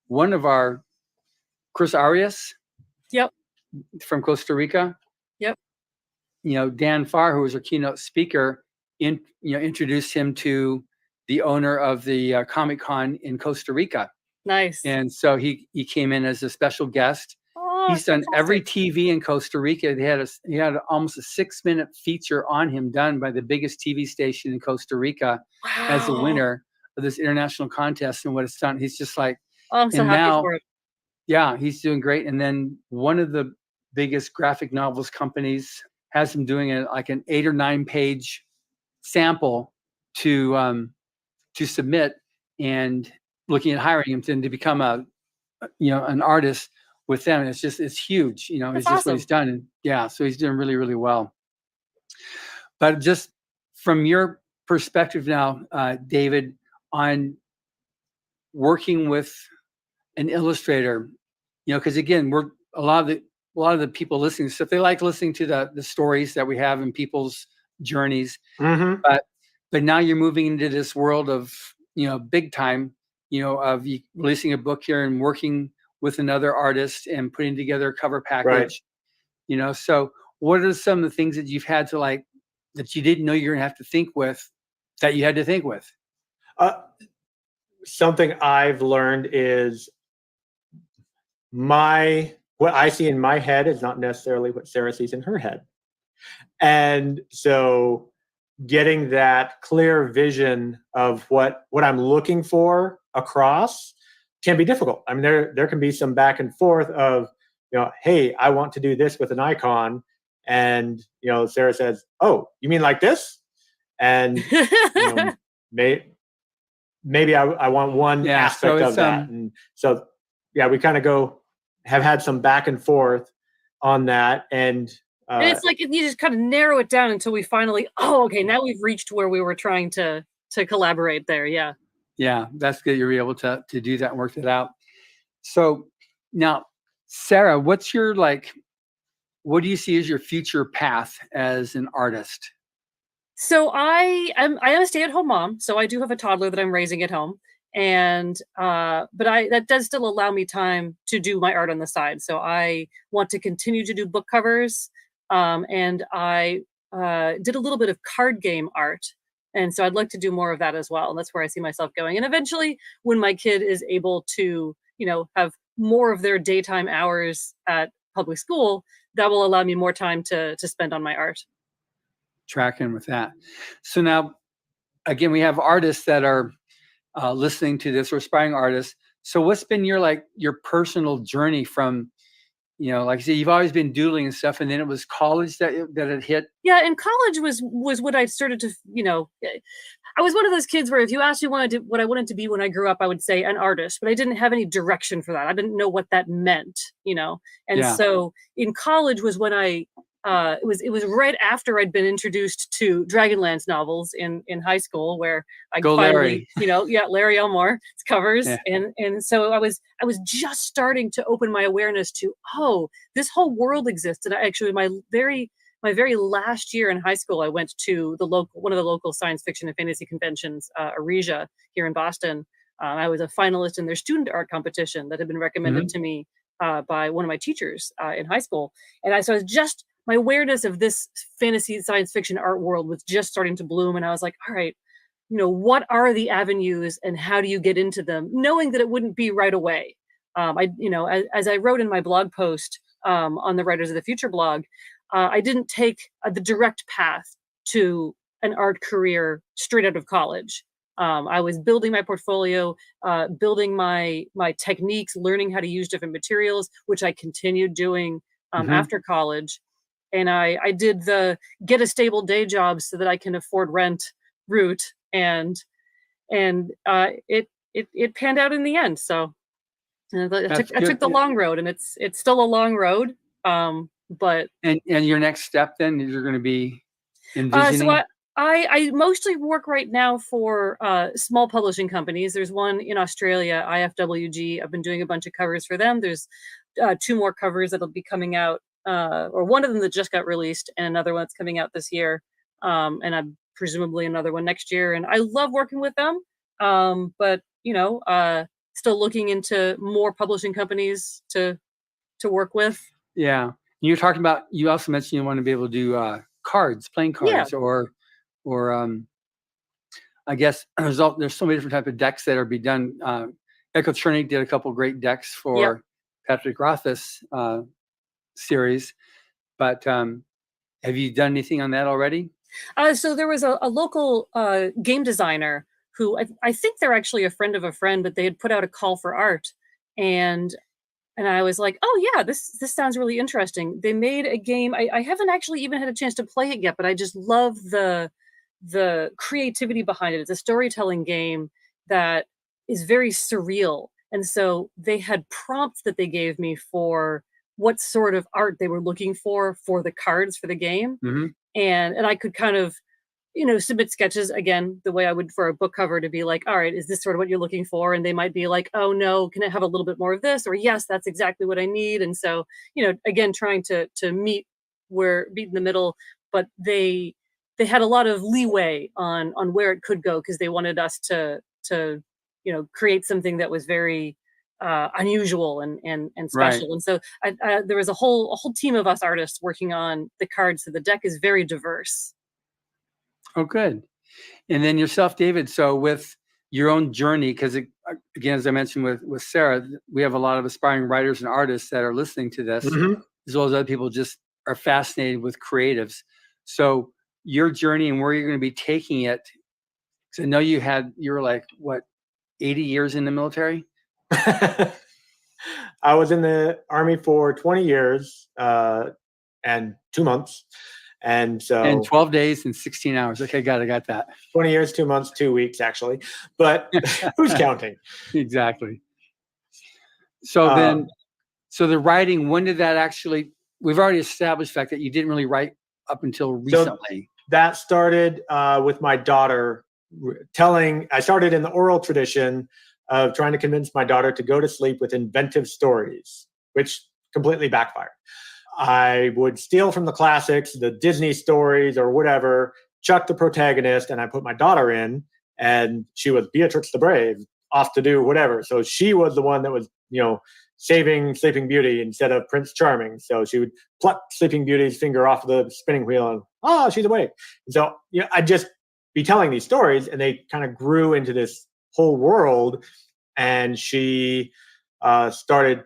one of our Chris Arias, from Costa Rica, Dan Farr, who was our keynote speaker, introduced him to the owner of the Comic-Con in Costa Rica. Nice. And so he came in as a special guest. He's done every TV in Costa Rica. He had almost a 6-minute feature on him done by the biggest TV station in Costa Rica as the winner of this international contest. And what it's done, he's just like, I'm so happy for it. Yeah, he's doing great. And then one of the biggest graphic novels companies has him doing like an 8 or 9 page sample to submit, and looking at hiring him to become an artist with them. And it's huge. It's just what he's done. And so he's doing really, really well. But just from your perspective now, David, on working with an illustrator, because again, we're a lot of the people listening to stuff, they like listening to the stories that we have in people's journeys. Mm-hmm. But now you're moving into this world of, big time, of you releasing a book here and working with another artist and putting together a cover package. Right. So what are some of the things that you've had to that you didn't know you're gonna have to think with, that you had to think with? Something I've learned is what I see in my head is not necessarily what Sarah sees in her head. And so getting that clear vision of what I'm looking for across can be difficult. I mean, there can be some back and forth of, hey, I want to do this with an icon. And, Sarah says, oh, you mean like this? And, maybe I want one aspect of that. And so, we kind of have had some back and forth on that. And it's like you just kind of narrow it down until we finally, okay, now we've reached where we were trying to collaborate there. Yeah. Yeah, that's good. You're able to do that and work it out. So now, Sarah, what's your what do you see as your future path as an artist? So I am a stay-at-home mom, so I do have a toddler that I'm raising at home, and but that does still allow me time to do my art on the side. So I want to continue to do book covers, and I did a little bit of card game art, and so I'd like to do more of that as well. And that's where I see myself going. And eventually, when my kid is able to, have more of their daytime hours at public school, that will allow me more time to spend on my art. Tracking with that. So now, again, we have artists that are listening to this, or aspiring artists. So what's been your personal journey from, like I said, you've always been doodling and stuff, and then it was college that it hit? Yeah, and college was what I started to, I was one of those kids where if you asked me what I wanted to be when I grew up, I would say an artist, but I didn't have any direction for that. I didn't know what that meant, And so in college was when it was right after I'd been introduced to Dragonlance novels in high school, where I finally, Larry. Larry Elmore's covers. Yeah. And so I was just starting to open my awareness to, this whole world exists. And actually my very last year in high school, I went to one of the local science fiction and fantasy conventions, Aresia here in Boston. I was a finalist in their student art competition that had been recommended to me by one of my teachers in high school. And so I was just, my awareness of this fantasy science fiction art world was just starting to bloom. And I was like, all right, what are the avenues and how do you get into them? Knowing that it wouldn't be right away. As I wrote in my blog post on the Writers of the Future blog, I didn't take the direct path to an art career straight out of college. I was building my portfolio, building my techniques, learning how to use different materials, which I continued doing after college. And I did the get a stable day job so that I can afford rent route, and it panned out in the end. So I took the long road, and it's still a long road. But your next step then, you're going to be envisioning? So I mostly work right now for small publishing companies. There's one in Australia, IFWG. I've been doing a bunch of covers for them. There's 2 more covers that'll be coming out, or one of them that just got released, and another one that's coming out this year, and I'm presumably another one next year. And I love working with them, but still looking into more publishing companies to work with. Yeah, you're talking about. You also mentioned you want to be able to do playing cards, or I guess there's so many different types of decks that are being done. Echo Chernik did a couple great decks for Patrick Rothfuss series, but have you done anything on that already? So there was a local game designer who I think they're actually a friend of a friend, but they had put out a call for art, and I was like, oh yeah, this sounds really interesting. They made a game. I haven't actually even had a chance to play it yet, but I just love the creativity behind it. It's a storytelling game that is very surreal. And so they had prompts that they gave me for what sort of art they were looking for the cards for the game. Mm-hmm. And I could kind of, submit sketches again, the way I would for a book cover, to be like, all right, is this sort of what you're looking for? And they might be like, oh no, can I have a little bit more of this? Or yes, that's exactly what I need. And so, again, trying to meet in the middle, but they they had a lot of leeway on where it could go, because they wanted us to create something that was very unusual and special. Right. And so there was a whole team of us artists working on the cards. So the deck is very diverse. Oh, good. And then yourself, David. So with your own journey, because again, as I mentioned with Sarah, we have a lot of aspiring writers and artists that are listening to this, as well as other people just are fascinated with creatives. So your journey and where you're going to be taking it. Because I know you were like, what, 80 years in the military? I was in the Army for 20 years and 2 months. And 12 days and 16 hours. Okay, I got that. 20 years, 2 months, 2 weeks, actually. But who's counting? Exactly. So so the writing, when did that actually, we've already established the fact that you didn't really write up until recently. So that started with my daughter I started in the oral tradition of trying to convince my daughter to go to sleep with inventive stories, which completely backfired. I would steal from the classics, the Disney stories or whatever, chuck the protagonist, and I put my daughter in, and she was Beatrix the Brave, off to do whatever. So she was the one that was, saving Sleeping Beauty instead of Prince Charming. So she would pluck Sleeping Beauty's finger off the spinning wheel and, she's awake. And so I'd just be telling these stories, and they kind of grew into this whole world. And she started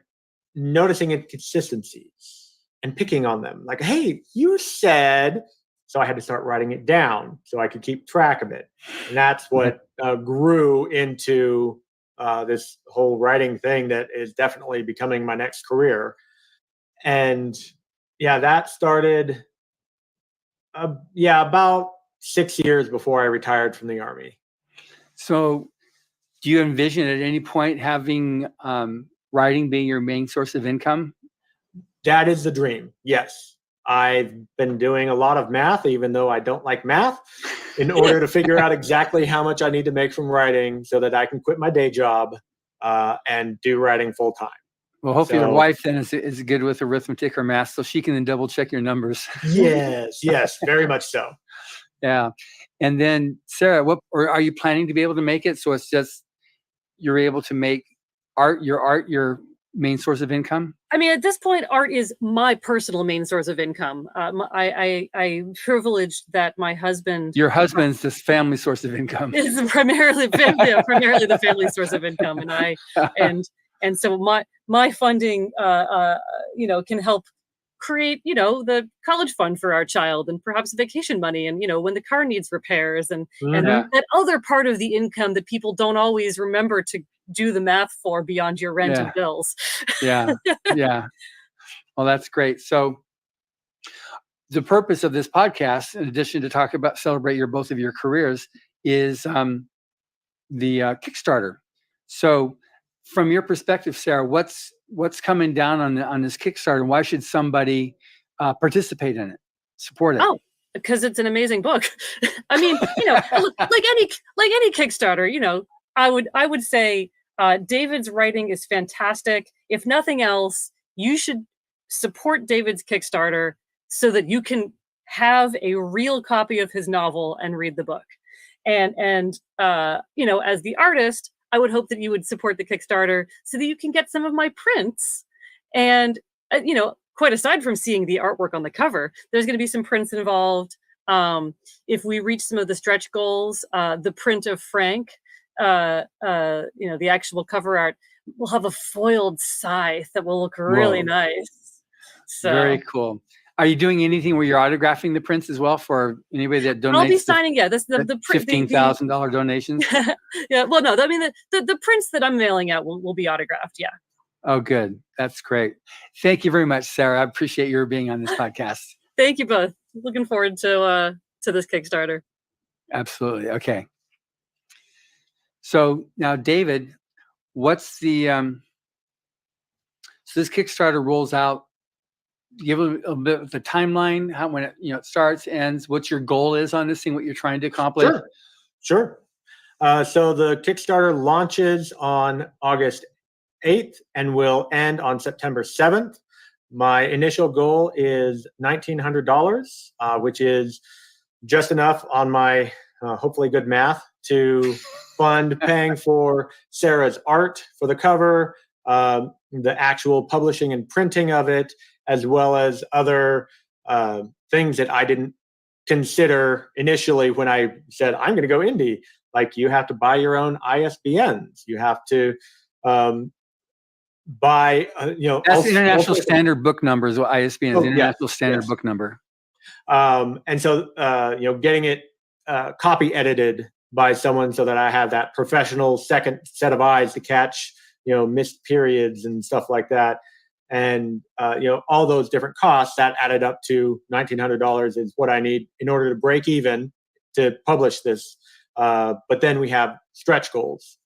noticing inconsistencies and picking on them. Like, hey, you said, so I had to start writing it down so I could keep track of it. And that's what grew into this whole writing thing that is definitely becoming my next career. And that started, about 6 years before I retired from the Army. So do you envision at any point having writing being your main source of income? That is the dream. Yes. I've been doing a lot of math, even though I don't like math, in order to figure out exactly how much I need to make from writing so that I can quit my day job and do writing full time. Well, hopefully your wife then is good with arithmetic or math, so she can then double check your numbers. Yes, very much so. Yeah. And then Sarah, are you planning to be able to make it so it's just you're able to make your main source of income? I mean, at this point, art is my personal main source of income. I privileged that my husband. Your husband's this family source of income. Is primarily the family source of income, and so my funding, can help create, the college fund for our child, and perhaps vacation money, and when the car needs repairs, and that other part of the income that people don't always remember to do the math for beyond your rent and bills. Yeah. Well, that's great. So the purpose of this podcast, in addition to celebrate both of your careers, is the Kickstarter. So from your perspective, Sarah, what's coming down on this Kickstarter, and why should somebody participate in it, support it? Oh, because it's an amazing book. I mean, like any Kickstarter, I would say David's writing is fantastic. If nothing else, you should support David's Kickstarter so that you can have a real copy of his novel and read the book. And as the artist, I would hope that you would support the Kickstarter so that you can get some of my prints. And quite aside from seeing the artwork on the cover, there's going to be some prints involved. If we reach some of the stretch goals, the print of Frank, the actual cover art will have a foiled scythe that will look really nice. So very cool. Are you doing anything where you're autographing the prints as well for anybody that donates? I'll be signing. This the $15,000 donations. Yeah. Well, no. I mean, the prints that I'm mailing out will be autographed. Yeah. Oh, good. That's great. Thank you very much, Sarah. I appreciate your being on this podcast. Thank you both. Looking forward to this Kickstarter. Absolutely. Okay. So now, David, what's the so this Kickstarter rolls out? Give a bit of the timeline, how when it starts, ends, what your goal is on this thing, what you're trying to accomplish. Sure. So the Kickstarter launches on August 8th and will end on September 7th. My initial goal is $1,900, which is just enough on my hopefully good math to fund paying for Sarah's art for the cover, the actual publishing and printing of it, as well as other things that I didn't consider initially when I said, I'm going to go indie. Like, you have to buy your own ISBNs. You have to buy, That's the International Standard Book Number is what ISBN is, the International Standard yes. Book Number. And so, getting it copy edited by someone so that I have that professional second set of eyes to catch, missed periods and stuff like that. And, all those different costs that added up to $1,900 is what I need in order to break even to publish this. But then we have stretch goals.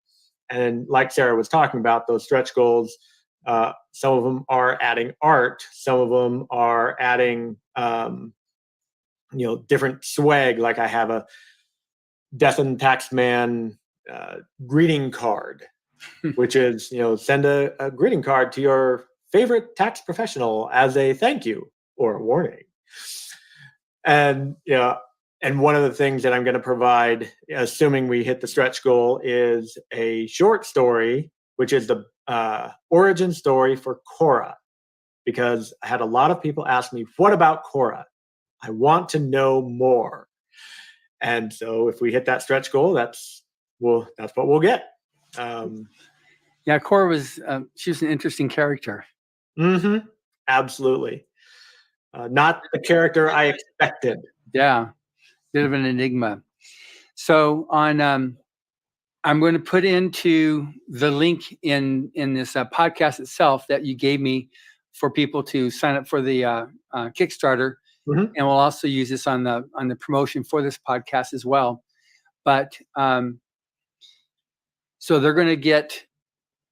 And like Sarah was talking about, those stretch goals, some of them are adding art. Some of them are adding, different swag. Like I have a Death and Taxman greeting card, which is, send a greeting card to your favorite tax professional as a thank you or a warning. And, and one of the things that I'm going to provide, assuming we hit the stretch goal, is a short story, which is the origin story for Cora. Because I had a lot of people ask me, what about Cora? I want to know more. And so if we hit that stretch goal, that's what we'll get. Cora was, she was an interesting character. Mm-hmm. Absolutely. Not the character I expected. Yeah. Bit of an enigma. So I'm going to put into the link in this podcast itself that you gave me for people to sign up for the Kickstarter. Mm-hmm. And we'll also use this on the promotion for this podcast as well. But so they're going to get.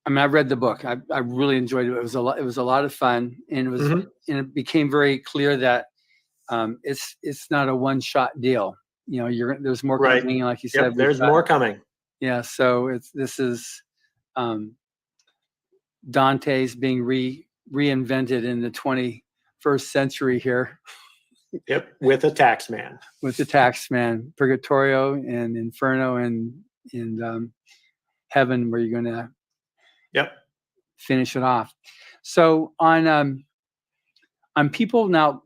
I mean, I read the book. I really enjoyed it. It was a lot of fun, and it was and it became very clear that it's not a one-shot deal. There's more coming, like you said. There's more coming. Yeah. So this is Dante's being reinvented in the 21st century here. Yep, with a Taxman. With the Taxman, Purgatorio and Inferno and Heaven, where you're going to finish it off. So on people now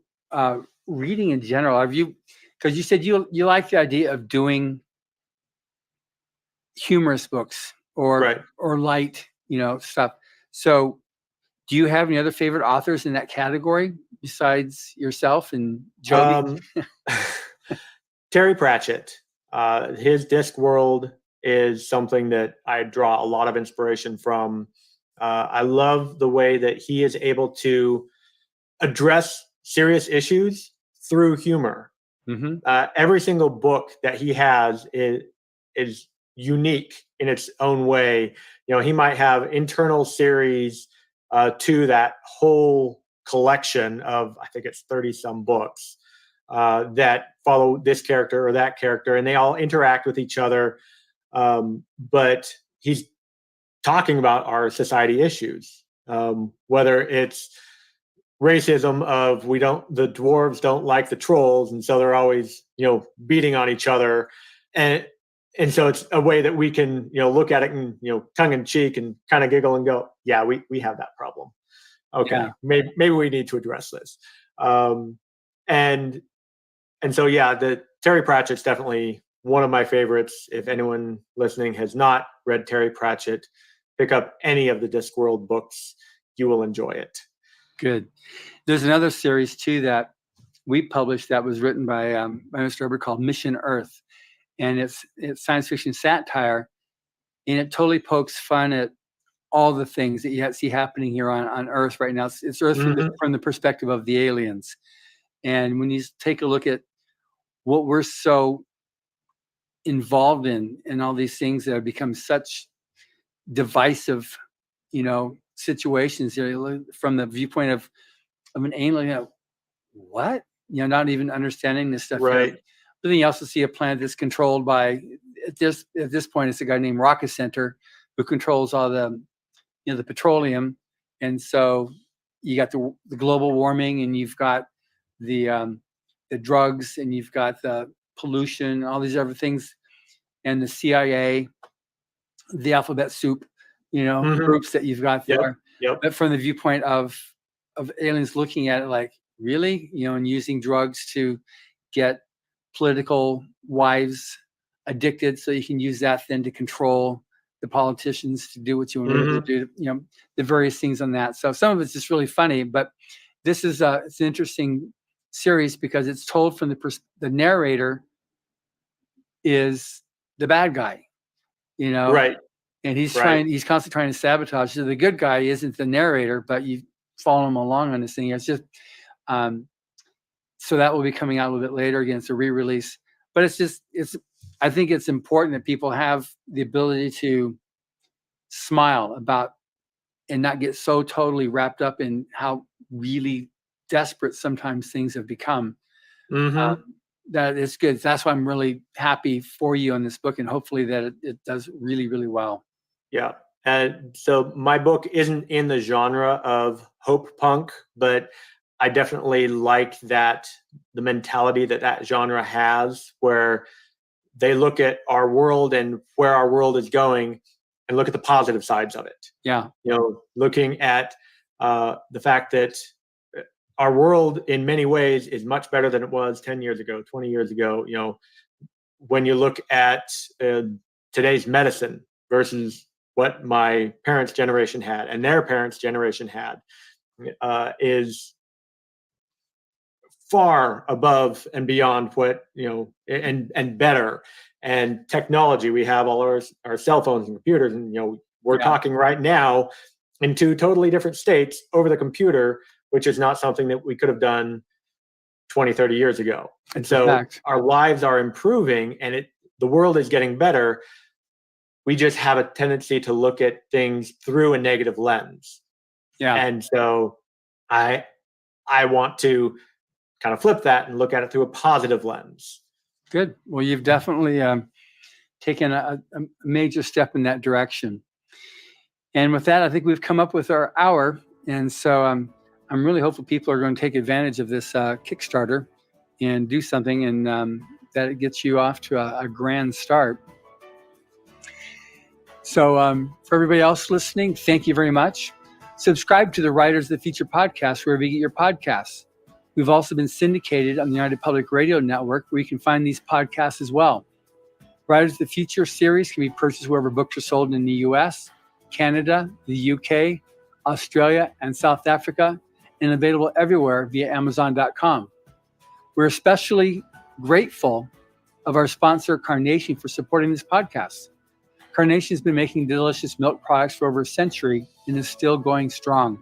reading in general, have you? Because you said you like the idea of doing humorous books or light, stuff. So, do you have any other favorite authors in that category besides yourself and Jody? Terry Pratchett. His Discworld is something that I draw a lot of inspiration from. I love the way that he is able to address serious issues through humor. Mm-hmm. Every single book that he has is unique in its own way. He might have internal series to that whole collection of, I think it's 30 some books that follow this character or that character, and they all interact with each other. But he's talking about our society issues, whether it's racism of the dwarves don't like the trolls, and so they're always beating on each other, and so it's a way that we can look at it and tongue in cheek and kind of giggle and go, yeah, we have that problem. Okay, maybe we need to address this, and so the Terry Pratchett's definitely one of my favorites. If anyone listening has not read Terry Pratchett, pick up any of the Discworld books. You will enjoy it. Good. There's another series too that we published that was written by Mr. Herbert called Mission Earth, and it's science fiction satire, and it totally pokes fun at all the things that you see happening here on Earth right now. It's Earth from the perspective of the aliens, and when you take a look at what we're so involved in all these things that have become such divisive, situations from the viewpoint of an alien, what? Not even understanding this stuff. Right. But then you also see a planet that's controlled by, at this point, it's a guy named Rocket Center who controls all the, the petroleum. And so you got the global warming, and you've got the drugs, and you've got the pollution, all these other things, and the CIA, the alphabet soup, groups that you've got there. Yep. But from the viewpoint of aliens looking at it like, really, and using drugs to get political wives addicted, so you can use that then to control the politicians to do what you want them to do. The various things on that. So some of it's just really funny, but this is it's an interesting series because it's told from the narrator is the bad guy, Right. and he's constantly trying to sabotage. So the good guy isn't the narrator, but you follow him along on this thing. It's just so that will be coming out a little bit later. Again, it's a re-release, but I think it's important that people have the ability to smile about and not get so totally wrapped up in how really desperate sometimes things have become. That is good. That's why I'm really happy for you on this book, and hopefully that it does really, really well. Yeah. And so my book isn't in the genre of hope punk, but I definitely like the mentality that genre has, where they look at our world and where our world is going and look at the positive sides of it. Yeah. Looking at the fact that our world in many ways is much better than it was 10 years ago, 20 years ago. When you look at today's medicine versus what my parents' generation had and their parents' generation had, is far above and beyond what, and better. And technology, we have all our cell phones and computers, and we're talking right now in two totally different states over the computer, which is not something that we could have done 20, 30 years ago. And so our lives are improving, and the world is getting better. We just have a tendency to look at things through a negative lens. Yeah. And so I want to kind of flip that and look at it through a positive lens. Good. Well, you've definitely taken a major step in that direction. And with that, I think we've come up with our hour. And so I'm really hopeful people are going to take advantage of this Kickstarter and do something, and that it gets you off to a grand start. So for everybody else listening, thank you very much. Subscribe to the Writers of the Future podcast wherever you get your podcasts. We've also been syndicated on the United Public Radio Network, where you can find these podcasts as well. Writers of the Future series can be purchased wherever books are sold in the U.S., Canada, the UK, Australia, and South Africa, and available everywhere via Amazon.com. We're especially grateful of our sponsor, Carnation, for supporting this podcast. Carnation has been making delicious milk products for over a century and is still going strong.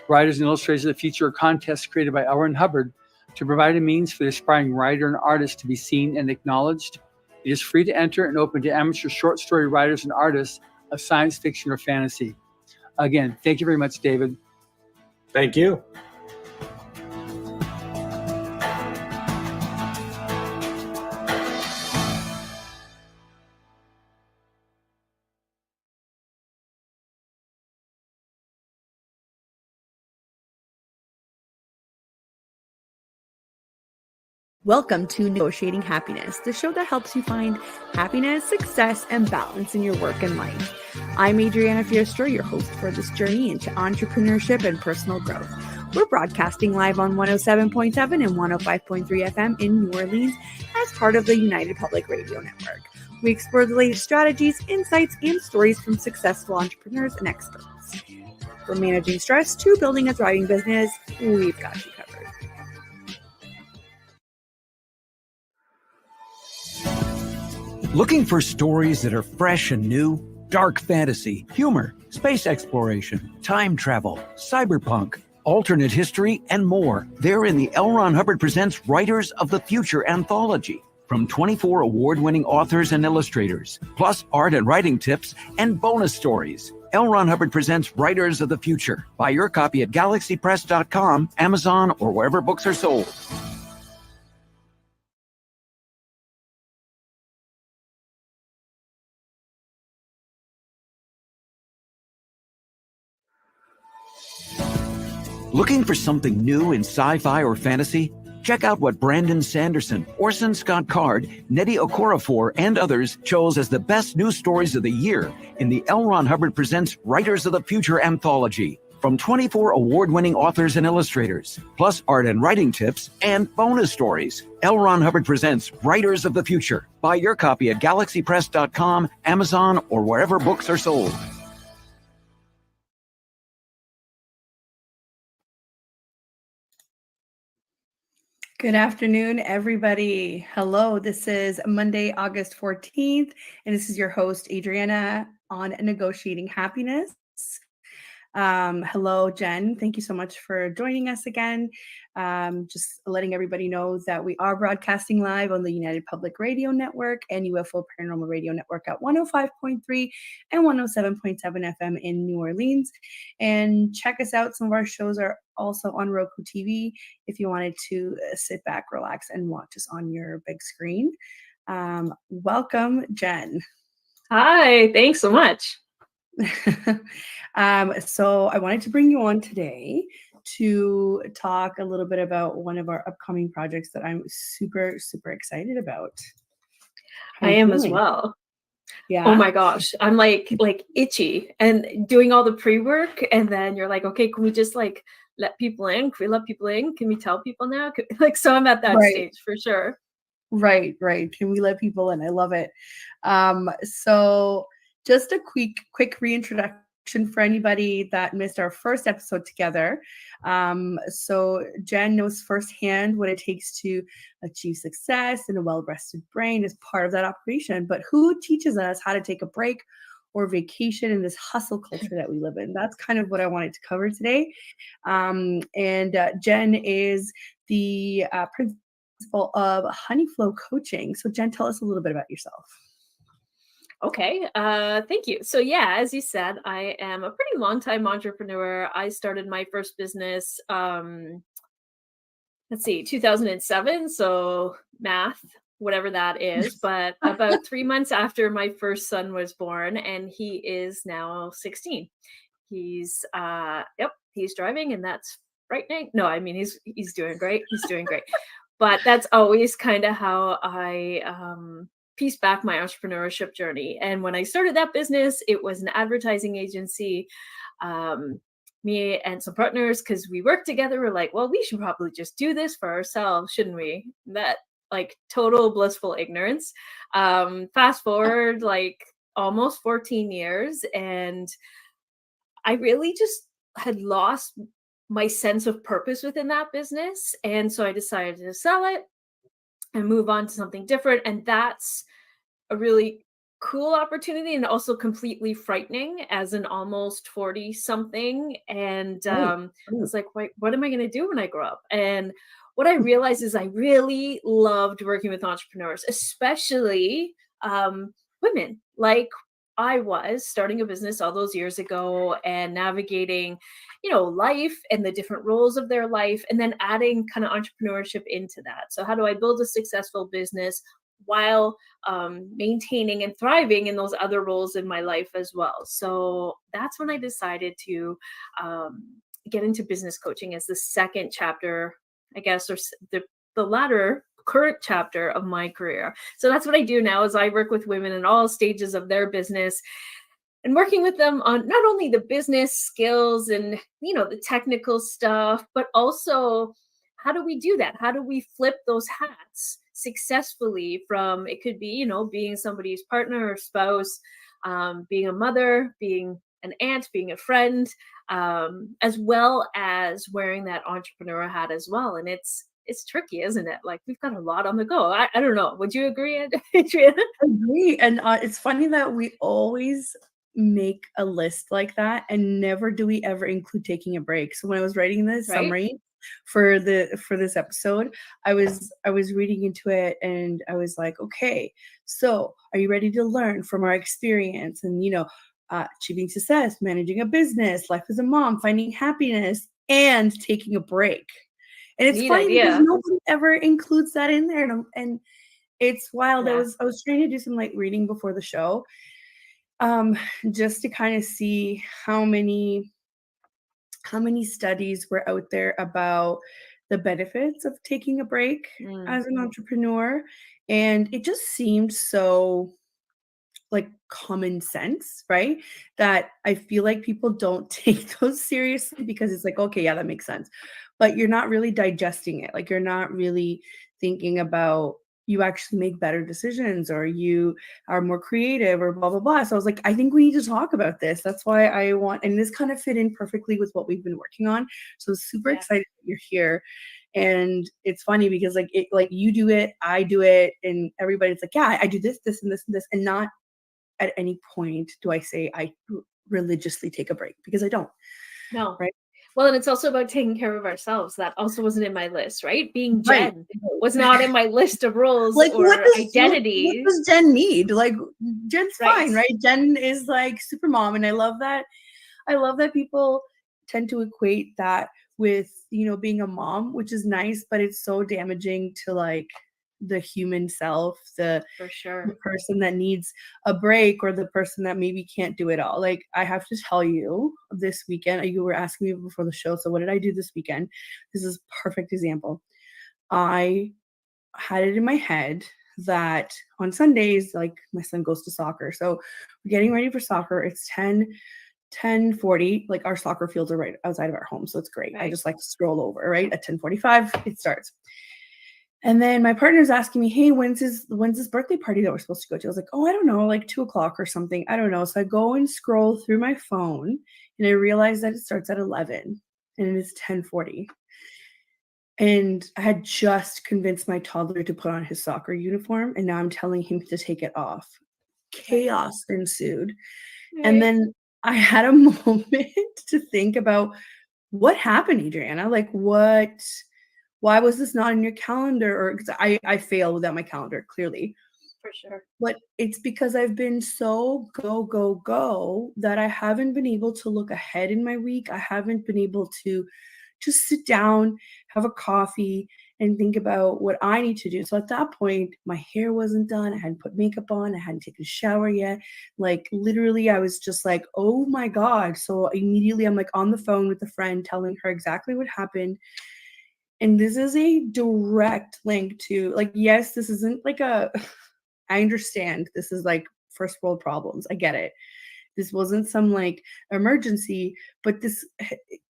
Writers and Illustrators of the Future are contests created by L. Ron Hubbard to provide a means for the aspiring writer and artist to be seen and acknowledged. It is free to enter and open to amateur short story writers and artists of science fiction or fantasy. Again, thank you very much, David. Thank you. Welcome to Negotiating Happiness, the show that helps you find happiness, success, and balance in your work and life. I'm Adriana Fiestra, your host for this journey into entrepreneurship and personal growth. We're broadcasting live on 107.7 and 105.3 FM in New Orleans as part of the United Public Radio Network. We explore the latest strategies, insights, and stories from successful entrepreneurs and experts. From managing stress to building a thriving business, we've got you covered. Looking for stories that are fresh and new? Dark fantasy, humor, space exploration, time travel, cyberpunk, alternate history, and more. They're in the L. Ron Hubbard Presents Writers of the Future anthology. From 24 award-winning authors and illustrators, plus art and writing tips and bonus stories. L. Ron Hubbard Presents Writers of the Future. Buy your copy at galaxypress.com, Amazon, or wherever books are sold. Looking for something new in sci-fi or fantasy? Check out what Brandon Sanderson, Orson Scott Card, Nettie Okorafor, and others chose as the best news stories of the year in the L. Ron Hubbard Presents Writers of the Future anthology from 24 award-winning authors and illustrators, plus art and writing tips and bonus stories. L. Ron Hubbard Presents Writers of the Future. Buy your copy at galaxypress.com, Amazon, or wherever books are sold. Good afternoon, everybody. Hello, this is Monday, August 14th, and this is your host, Adriana, on Negotiating Happiness. Hello, Jen. Thank you so much for joining us again. Just letting everybody know that we are broadcasting live on the United Public Radio Network and UFO Paranormal Radio Network at 105.3 and 107.7 FM in New Orleans. And check us out. Some of our shows are also on Roku TV if you wanted to sit back, relax, and watch us on your big screen. Welcome, Jen. Hi, thanks so much. So I wanted to bring you on today to talk a little bit about one of our upcoming projects that I'm super, super excited about. I am as well. Yeah. Oh my gosh. I'm like itchy and doing all the pre-work, and then you're like, okay, can we just like let people in? Can we let people in? Can we tell people now? So I'm at that stage for sure. Right. Can we let people in? I love it. So just a quick reintroduction for anybody that missed our first episode together. So Jen knows firsthand what it takes to achieve success and a well-rested brain as part of that operation. But who teaches us how to take a break or vacation in this hustle culture that we live in? That's kind of what I wanted to cover today. And Jen is the principal of Honeyflow Coaching. So Jen, tell us a little bit about yourself. Okay, thank you. So yeah, as you said, I am a pretty long time entrepreneur. I started my first business, 2007. So math, whatever that is, but about 3 months after my first son was born, and he is now 16. He's he's driving, and that's frightening. No, I mean he's doing great. He's doing great. But that's always kind of how I piece back my entrepreneurship journey. And when I started that business, it was an advertising agency. Me and some partners, because we worked together, were like, well, we should probably just do this for ourselves, shouldn't we? That like total blissful ignorance. Fast forward like almost 14 years, and I really just had lost my sense of purpose within that business. And so I decided to sell it and move on to something different. And that's a really cool opportunity, and also completely frightening as an almost 40 something. And I was like, wait, what am I going to do when I grow up? And what I realized is I really loved working with entrepreneurs, especially women, like I was starting a business all those years ago and navigating, life and the different roles of their life, and then adding kind of entrepreneurship into that. So how do I build a successful business while maintaining and thriving in those other roles in my life as well? So that's when I decided to get into business coaching as the second chapter, I guess, or the latter current chapter of my career. So that's what I do now, is I work with women in all stages of their business, and working with them on not only the business skills and, the technical stuff, but also how do we do that? How do we flip those hats successfully from, it could be, being somebody's partner or spouse, being a mother, being an aunt, being a friend, as well as wearing that entrepreneur hat as well. And it's tricky, isn't it? Like, we've got a lot on the go. I don't know. Would you agree, Adriana? I agree. And it's funny that we always make a list like that, and never do we ever include taking a break. So when I was writing this summary for this episode, I was reading into it, and I was like, okay, so are you ready to learn from our experience and achieving success, managing a business, life as a mom, finding happiness, and taking a break? And it's funny because nobody ever includes that in there, and it's wild. Yeah. I was trying to do some like reading before the show, just to kind of see how many studies were out there about the benefits of taking a break as an Mm. entrepreneur. And it just seemed so like common sense, right? That I feel like people don't take those seriously because it's like, okay, yeah, that makes sense. But you're not really digesting it. Like you're not really thinking about you actually make better decisions or you are more creative or blah blah blah. So I was like, I think we need to talk about this. That's why I want, and this kind of fit in perfectly with what we've been working on. So super Yeah. excited that you're here. And it's funny because like you do it, I do it, and everybody's like, yeah, I do this, this, and this, and this, and not at any point do I say I religiously take a break because I don't. No. Right. Well, and it's also about taking care of ourselves. That also wasn't in my list, right? Being Right. Jen was not in my list of roles Like or what identities. does Jen need? Like Jen's Right. fine, right? Jen is like super mom, and I love that. I love that people tend to equate that with, you know, being a mom, which is nice, but it's so damaging to like the human self, the For sure. person that needs a break or the person that maybe can't do it all. Like I have to tell you, this weekend, you were asking me before the show, so what did I do this weekend? This is a perfect example. I had it in my head that on Sundays, like my son goes to soccer. So we're getting ready for soccer. It's 10:40. Like our soccer fields are right outside of our home. So it's great. I Right. just like to stroll over, right? At 10:45, it starts. And then my partner's asking me, hey, when's this birthday party that we're supposed to go to? I was like, oh, I don't know, like 2:00 or something. I don't know. So I go and scroll through my phone and I realize that it starts at 11 and it is 10:40. And I had just convinced my toddler to put on his soccer uniform, and now I'm telling him to take it off. Chaos ensued. And Right. then I had a moment to think about what happened, Adriana? Like, why was this not in your calendar? Or because I fail without my calendar, clearly. For sure. But it's because I've been so go, go, go that I haven't been able to look ahead in my week. I haven't been able to just sit down, have a coffee, and think about what I need to do. So at that point, my hair wasn't done. I hadn't put makeup on. I hadn't taken a shower yet. Like literally, I was just like, oh my God. So immediately I'm like on the phone with a friend telling her exactly what happened. And this is a direct link to like, yes, this isn't like I understand this is like first world problems. I get it. This wasn't some like emergency, but this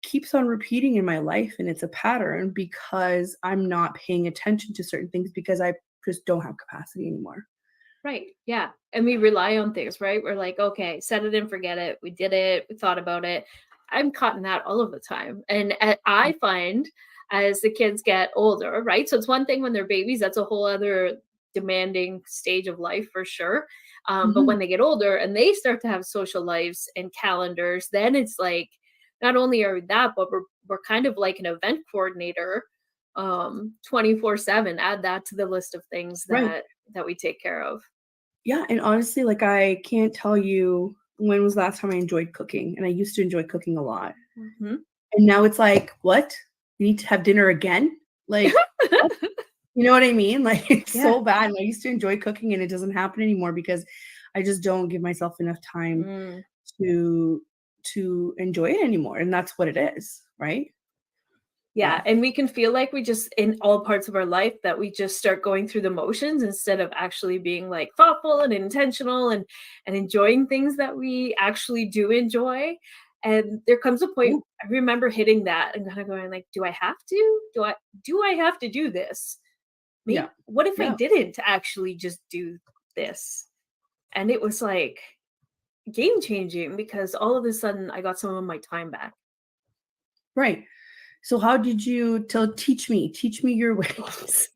keeps on repeating in my life. And it's a pattern because I'm not paying attention to certain things because I just don't have capacity anymore. Right. Yeah. And we rely on things, right? We're like, okay, set it and forget it. We did it. We thought about it. I'm caught in that all of the time. And I find as the kids get older, right? So it's one thing when they're babies, that's a whole other demanding stage of life for sure. But when they get older and they start to have social lives and calendars, then it's like not only are we that, but we're kind of like an event coordinator 24/7. Add that to the list of things Right. that we take care of. Yeah. And honestly, like I can't tell you when was the last time I enjoyed cooking. And I used to enjoy cooking a lot. Mhm. And now it's like, what? You need to have dinner again? Like, what? You know what I mean? Like it's Yeah. so bad. And I used to enjoy cooking and it doesn't happen anymore because I just don't give myself enough time Mm. to enjoy it anymore. And that's what it is, right? Yeah, and we can feel like we just in all parts of our life that we just start going through the motions instead of actually being like thoughtful and intentional and enjoying things that we actually do enjoy. And there comes a point I remember hitting that and kind of going like, do I have to? Do I have to do this? Maybe, Yeah. what if I Yeah. didn't actually just do this? And it was like game changing because all of a sudden I got some of my time back. Right. So how did you teach me your ways?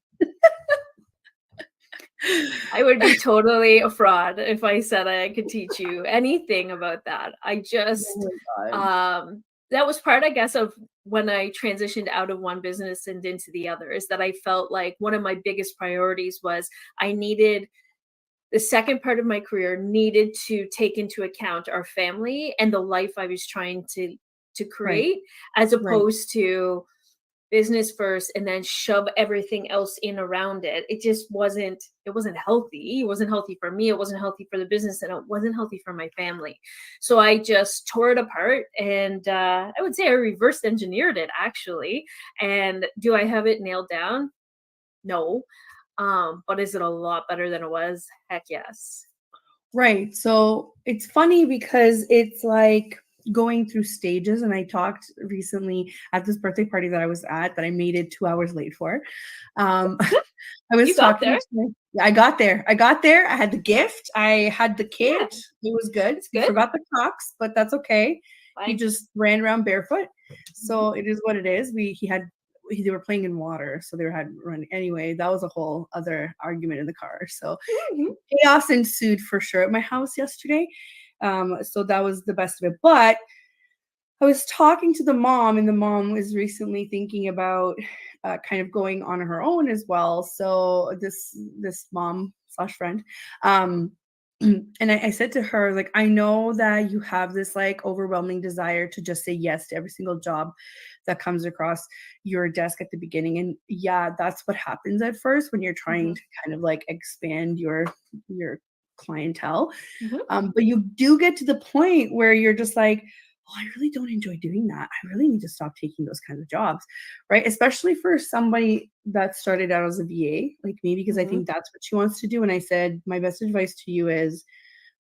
I would be totally a fraud if I said I could teach you anything about that. I just Oh my God. that was part, I guess, of when I transitioned out of one business and into the other, is that I felt like one of my biggest priorities was I needed the second part of my career needed to take into account our family and the life I was trying to create, as Right. opposed to business first and then shove everything else in around it. It just wasn't healthy. It wasn't healthy for me. It wasn't healthy for the business, and it wasn't healthy for my family. So I just tore it apart, and I would say I reverse engineered it, actually. And do I have it nailed down? No. But is it a lot better than it was? Heck yes. Right. So it's funny because it's like going through stages. And I talked recently at this birthday party that I was at that I made it 2 hours late for. I was You got talking there. I got there. I had the gift. I had the kid. Yeah. It was good. It's He good. forgot the Crocs, but that's okay. He Fine. just ran around barefoot. So it is what it is. They were playing in water, so they had run anyway. That was a whole other argument in the car. So Mhm. chaos ensued for sure at my house yesterday. So that was the best of it. But I was talking to the mom, and the mom was recently thinking about kind of going on her own as well. So this mom slash friend, and I said to her, like, I know that you have this like overwhelming desire to just say yes to every single job that comes across your desk at the beginning. And yeah, that's what happens at first when you're trying to kind of like expand your clientele. But you do get to the point where you're just like, oh, I really don't enjoy doing that. I really need to stop taking those kinds of jobs, right? Especially for somebody that started out as a VA like me, because I think that's what she wants to do. And I said, my best advice to you is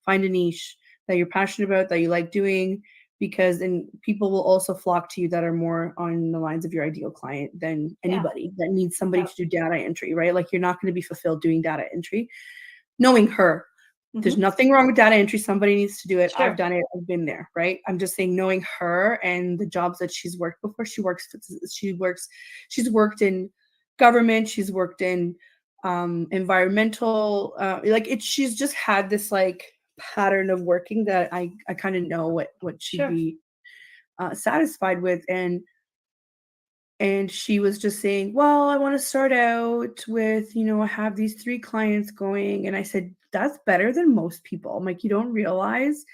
find a niche that you're passionate about, that you like doing, because then people will also flock to you that are more on the lines of your ideal client than anybody that needs somebody to do data entry, right? Like you're not going to be fulfilled doing data entry. Knowing her, there's nothing wrong with data entry. Somebody needs to do it. Sure. I've done it. I've been there, right? I'm just saying, knowing her and the jobs that she's worked before. She's worked in government. She's worked in environmental. She's just had this like pattern of working that I kind of know what she'd be satisfied with. And she was just saying, well, I want to start out with, I have these 3 clients going. And I said, that's better than most people. I'm like, you don't realize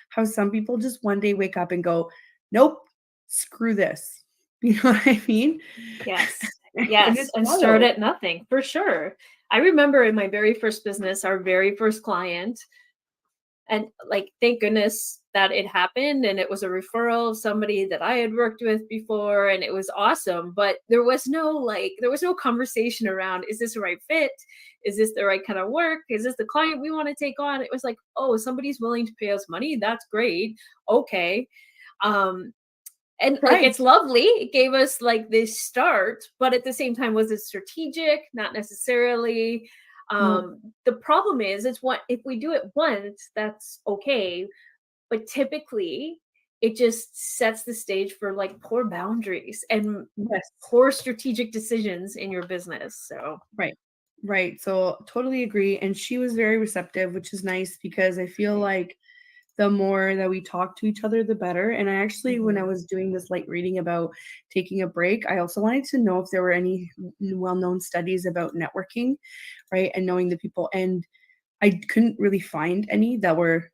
how some people just one day wake up and go, nope, screw this. You know what I mean? Yes. Yes. And start at nothing, for sure. I remember in my very first business, our very first client, and like, thank goodness that it happened, and it was a referral of somebody that I had worked with before, and it was awesome. But there was no conversation around, is this the right fit? Is this the right kind of work? Is this the client we want to take on? It was like, oh, somebody's willing to pay us money. That's great. Okay. And like, it's lovely. It gave us like this start, but at the same time, was it strategic? Not necessarily. The problem is, if we do it once, that's okay. But typically it just sets the stage for like poor boundaries and poor strategic decisions in your business. So Right. So totally agree. And she was very receptive, which is nice, because I feel like the more that we talk to each other, the better. And I actually, when I was doing this light reading about taking a break, I also wanted to know if there were any well-known studies about networking, right? And knowing the people. And I couldn't really find any that were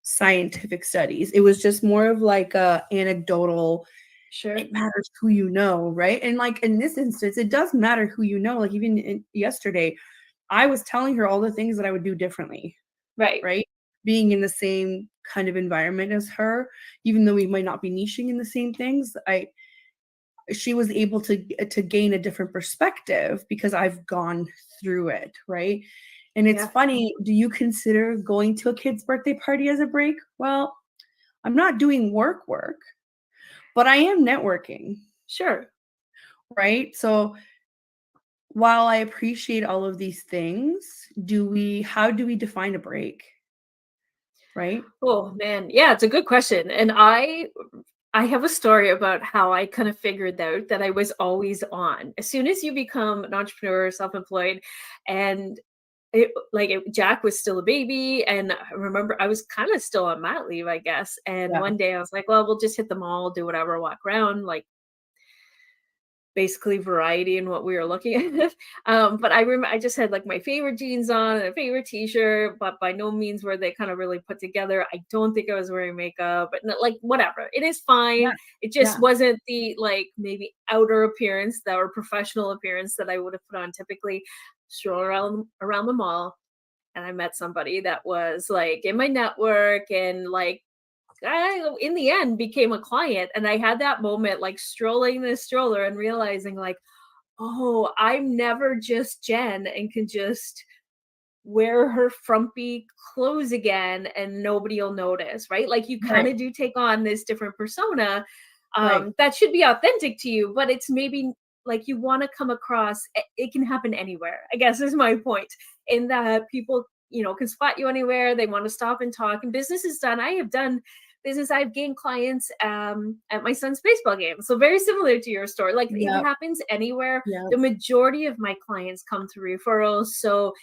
scientific studies. It was just more of like a anecdotal, it matters who you know, right? And like in this instance, it does matter who you know. Like even yesterday, I was telling her all the things that I would do differently. Right. Being in the same kind of environment as her, even though we might not be niching in the same things, she was able to gain a different perspective because I've gone through it, right? And it's funny, do you consider going to a kid's birthday party as a break? Well, I'm not doing work, but I am networking. Sure. Right? So while I appreciate all of these things, how do we define a break? Right? Oh man, yeah, it's a good question. And I have a story about how I kind of figured out that I was always on. As soon as you become an entrepreneur, self-employed, and Jack was still a baby, and I remember I was kind of still on mat leave, I guess. And one day I was like, well, we'll just hit the mall, do whatever, walk around, like basically variety in what we were looking at. But I just had like my favorite jeans on and a favorite t-shirt, but by no means were they kind of really put together. I don't think I was wearing makeup, but like whatever, it is fine. It just wasn't the like maybe outer appearance or professional appearance that I would have put on typically. strolling around the mall, and I met somebody that was like in my network, and like I, in the end, became a client. And I had that moment, like strolling this stroller and realizing, like, oh, I'm never just Jen and can just wear her frumpy clothes again and nobody will notice, right? Like you kind of do take on this different persona that should be authentic to you, but it's maybe like you want to come across, it can happen anywhere, I guess is my point, in that people, you know, can spot you anywhere. They want to stop and talk, and business is done. I have done business. I've gained clients at my son's baseball game. So very similar to your story. Like it happens anywhere. The majority of my clients come through referrals. So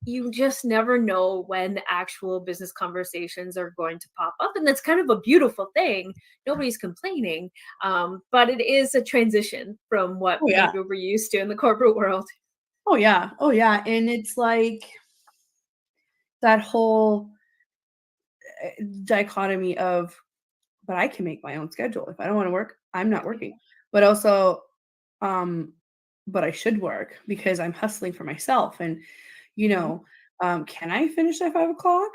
you just never know when actual business conversations are going to pop up. And that's kind of a beautiful thing. Nobody's complaining. But it is a transition from what maybe we're used to in the corporate world. Oh yeah. And it's like that whole dichotomy of, but I can make my own schedule. If I don't want to work, I'm not working. But also, but I should work because I'm hustling for myself. And, you know, can I finish at 5 o'clock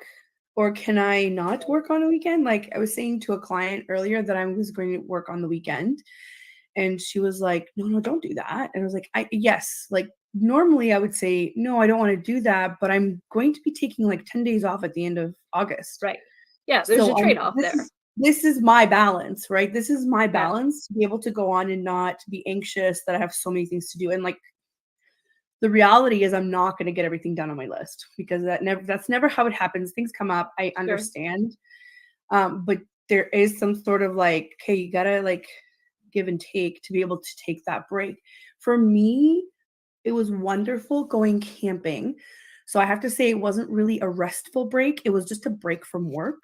or can I not work on a weekend? Like I was saying to a client earlier that I was going to work on the weekend, and she was like, no, don't do that. And I was like, yes, like normally I would say, no, I don't want to do that, but I'm going to be taking like 10 days off at the end of August. Right. Yeah. There's a trade-off there. This is my balance, right? This is my balance to be able to go on and not be anxious that I have so many things to do. And like, the reality is I'm not going to get everything done on my list because that's never how it happens. Things come up. I understand. But there is some sort of like, okay, you got to like give and take to be able to take that break. For me, it was wonderful going camping. So I have to say it wasn't really a restful break. It was just a break from work.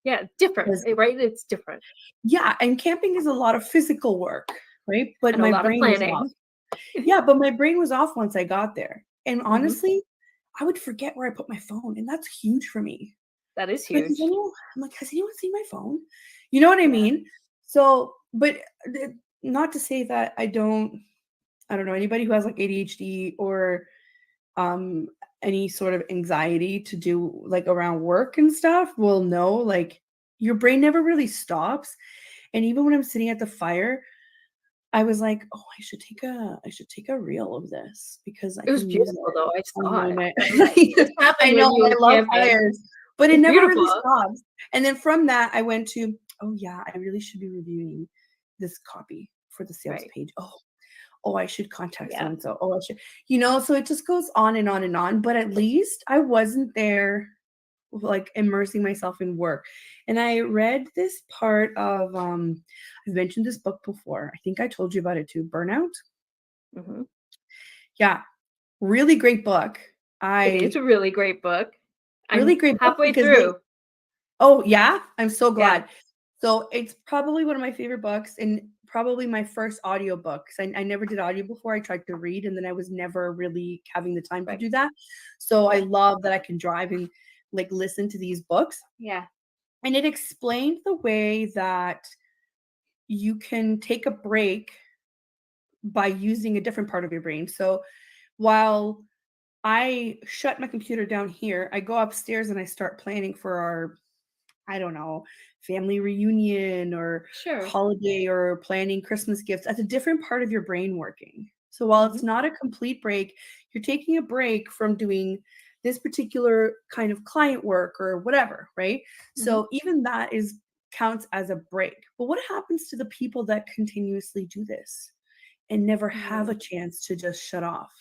Yeah, different, right? It's different. Yeah, and camping is a lot of physical work, right? But and my brain was off. Yeah, but my brain was off once I got there. And honestly, I would forget where I put my phone, and that's huge for me. That is huge. I'm like, has anyone seen my phone? You know what I mean? So, but not to say that I don't know, anybody who has like ADHD or any sort of anxiety to do like around work and stuff will know, like your brain never really stops. And even when I'm sitting at the fire, I was like, oh, I should take a reel of this because it was beautiful though. I saw it. I know, I love fires, but it never really stops. And then from that, I went to, oh yeah, I really should be reviewing this copy for the sales page. Oh, I should contact so-and-so. Oh, I should, you know, so it just goes on and on and on. But at least I wasn't there like immersing myself in work. And I read this part of, I've mentioned this book before. I think I told you about it too, Burnout. Yeah, really great book. It's a really great book. Really great book. Halfway through. Oh yeah, I'm so glad. Yeah. So it's probably one of my favorite books and probably my first audio book. I never did audio before. I tried to read and then I was never really having the time to do that. So I love that I can drive and like listen to these books. Yeah. And it explained the way that you can take a break by using a different part of your brain. So while I shut my computer down here, I go upstairs and I start planning for our, I don't know, family reunion or holiday or planning Christmas gifts. That's a different part of your brain working. So while it's not a complete break, you're taking a break from doing this particular kind of client work or whatever, right? So even that counts as a break. But what happens to the people that continuously do this and never have a chance to just shut off?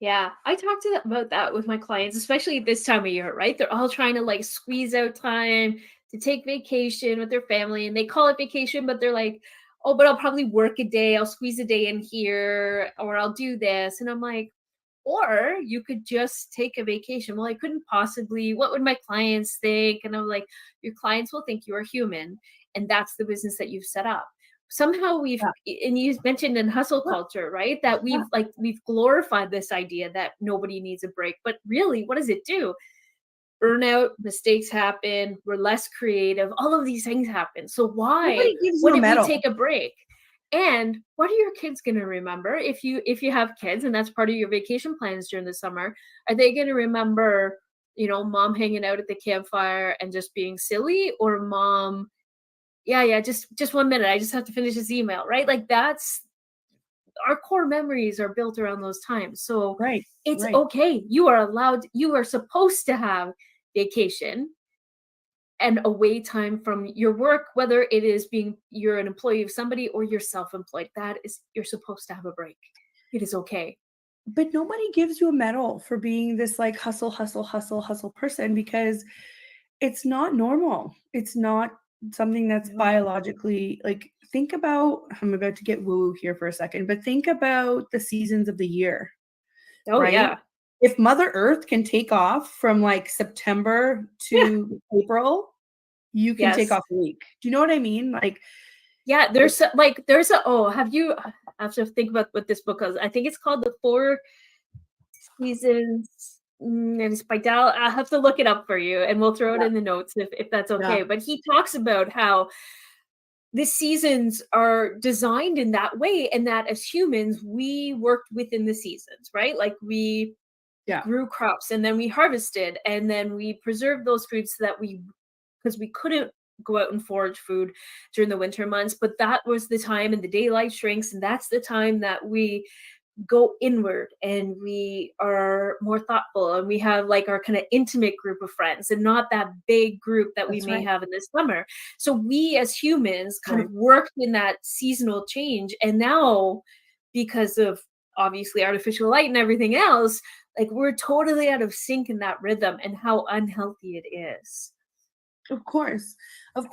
Yeah, I talked about that with my clients, especially this time of year, right? They're all trying to like squeeze out time to take vacation with their family, and they call it vacation, but they're like, oh, but I'll probably work a day. I'll squeeze a day in here, or I'll do this. And I'm like, or you could just take a vacation. Well, I couldn't possibly, what would my clients think? And I'm like, your clients will think you are human, and that's the business that you've set up. Somehow and you mentioned in hustle culture, right? That we've glorified this idea that nobody needs a break, but really, what does it do? Burnout, mistakes happen, we're less creative, all of these things happen. So why wouldn't we take a break? And what are your kids going to remember if you have kids and that's part of your vacation plans during the summer? Are they going to remember, mom hanging out at the campfire and just being silly, or mom, yeah, just 1 minute, I just have to finish this email, right? Like, that's our core memories are built around those times. So it's okay. You are supposed to have vacation and away time from your work, whether it is you're an employee of somebody or you're self-employed. You're supposed to have a break. It is okay. But nobody gives you a medal for being this like hustle person, because it's not normal. It's not something that's biologically, like, think about, I'm about to get woo here for a second, but think about the seasons of the year. Oh, right? Yeah. If Mother Earth can take off from like September to April, you can take off a week. Do you know what I mean? Like, yeah, I have to think about what this book is. I think it's called The 4 Seasons, and it's by Dal. I'll have to look it up for you, and we'll throw it in the notes if that's okay. Yeah. But he talks about how the seasons are designed in that way, and that as humans, we worked within the seasons, right? Like, we grew crops, and then we harvested, and then we preserved those foods so that because we couldn't go out and forage food during the winter months, but that was the time, and the daylight shrinks, and that's the time that we go inward and we are more thoughtful, and we have like our kind of intimate group of friends, and not that big group that we may have in the summer. So we as humans kind of worked in that seasonal change, and now, because of obviously artificial light and everything else, like, we're totally out of sync in that rhythm, and how unhealthy it is. Of course.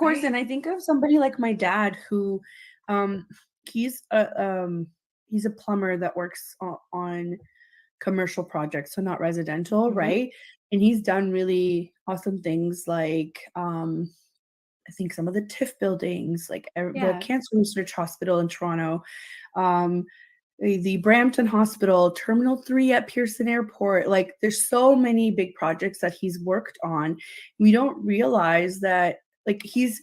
Right? And I think of somebody like my dad, who he's a plumber that works on commercial projects, so not residential, right? And he's done really awesome things, like I think some of the TIFF buildings, like the Cancer Research Hospital in Toronto, the Brampton Hospital, Terminal 3 at Pearson Airport. Like, there's so many big projects that he's worked on. We don't realize that, like, he's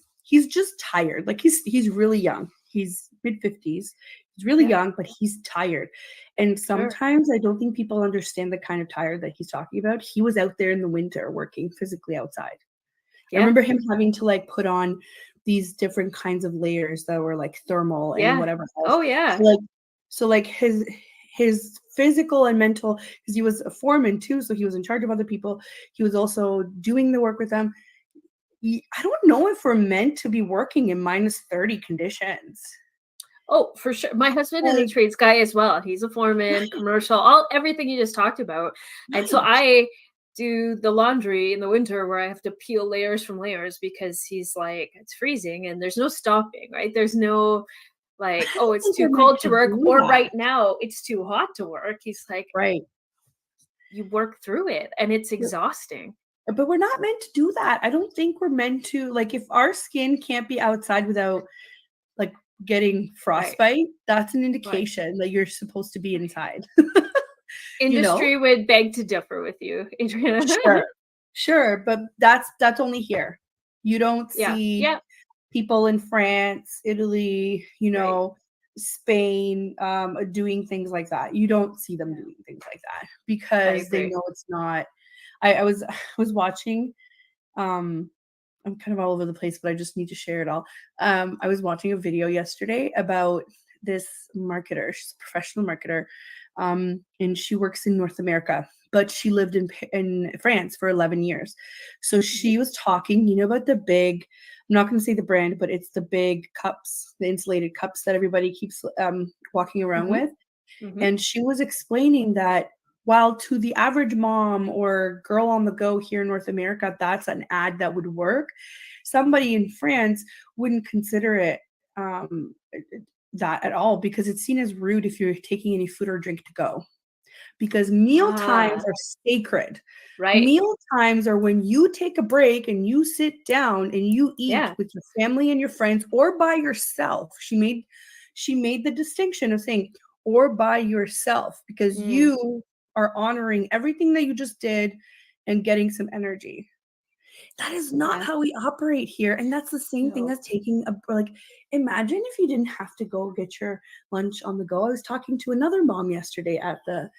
just tired. Like, he's really young. He's mid-50s. He's really young, but he's tired. And sometimes I don't think people understand the kind of tired that he's talking about. He was out there in the winter working physically outside. I remember him having to like put on these different kinds of layers that were like thermal and whatever else. Oh yeah. So like his physical and mental, because he was a foreman too, so he was in charge of other people. He was also doing the work with them. I don't know if we're meant to be working in -30 conditions. Oh, for sure. My husband is a trades guy as well. He's a foreman, commercial, everything you just talked about. And so I do the laundry in the winter, where I have to peel layers from layers, because he's like, it's freezing and there's no stopping, right? There's no like, oh, it's too cold to work, or right now it's too hot to work. He's like, you work through it, and it's exhausting. But we're not meant to do that. I don't think we're meant to, like, if our skin can't be outside without like getting frostbite, that's an indication that you're supposed to be inside. Industry would beg to differ with you, Adriana. Sure, but that's only here. You don't see people in France, Italy, Spain, doing things like that. You don't see them doing things like that, because they know it's not. I was watching, I'm kind of all over the place, but I just need to share it all. I was watching a video yesterday about this marketer. She's a professional marketer, and she works in North America, but she lived in France for 11 years. So she was talking, about the big, I'm not going to say the brand, but it's the big cups, the insulated cups that everybody keeps walking around with. And she was explaining that, while to the average mom or girl on the go here in North America, that's an ad that would work, somebody in France wouldn't consider it that at all, because it's seen as rude if you're taking any food or drink to go. Because meal times are sacred. Right. Meal times are when you take a break and you sit down and you eat with your family and your friends, or by yourself. She made the distinction of saying, or by yourself, because you are honoring everything that you just did and getting some energy. That is not Yeah. how we operate here. And that's the same thing No. as taking imagine if you didn't have to go get your lunch on the go. I was talking to another mom yesterday at the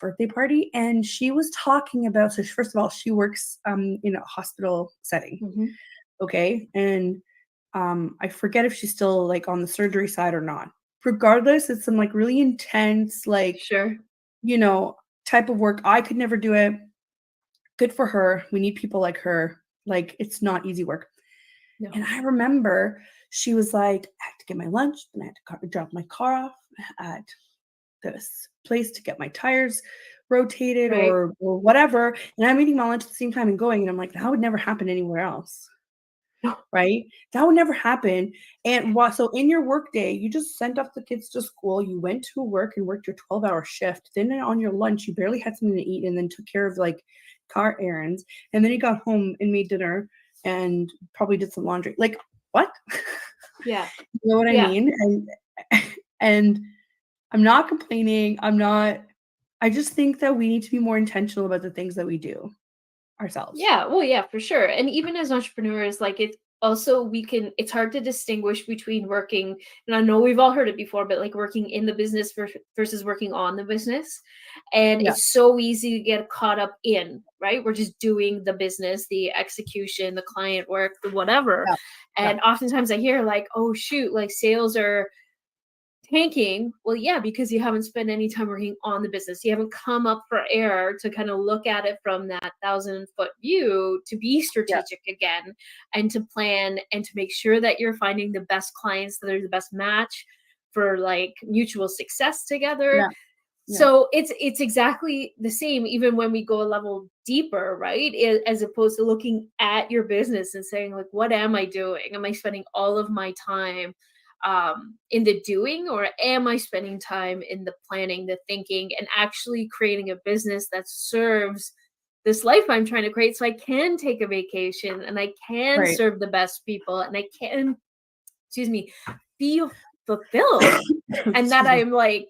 birthday party, and she was talking about, so first of all, she works in a hospital setting. Mhm. Okay. And I forget if she's still like on the surgery side or not. Regardless, it's some like really intense, like, Sure. type of work. I could never do it. Good for her. We need people like her. Like, it's not easy work. No. And I remember she was like, I had to get my lunch, then I had to drop my car off at this place to get my tires rotated Right. or whatever. And I'm eating my lunch at the same time and going. And I'm like, that would never happen anywhere else. No. Right? That would never happen. And so in your work day, you just sent off the kids to school, you went to work and worked your 12-hour shift. Then on your lunch, you barely had something to eat and then took care of like car errands. And then you got home and made dinner and probably did some laundry. Like, what? Yeah. You know what I Yeah. mean? And I'm not complaining. I just think that we need to be more intentional about the things that we do ourselves. Yeah, well, yeah, for sure. And even as entrepreneurs, like it's also it's hard to distinguish between working, and I know we've all heard it before, but like working in the business versus working on the business. And Yeah. it's so easy to get caught up in, right? We're just doing the business, the execution, the client work, the whatever. Yeah. And oftentimes I hear like, oh shoot, like sales are tanking. Well, yeah, because you haven't spent any time working on the business. You haven't come up for air to kind of look at it from that 1,000-foot view to be strategic again and to plan and to make sure that you're finding the best clients that are the best match for like mutual success together. Yeah. Yeah. So it's exactly the same even when we go a level deeper, right? As opposed to looking at your business and saying like, what am I doing? Am I spending all of my time in the doing, or am I spending time in the planning, the thinking, and actually creating a business that serves this life I'm trying to create so I can take a vacation and I can Right. serve the best people and I can, feel fulfilled and that I'm like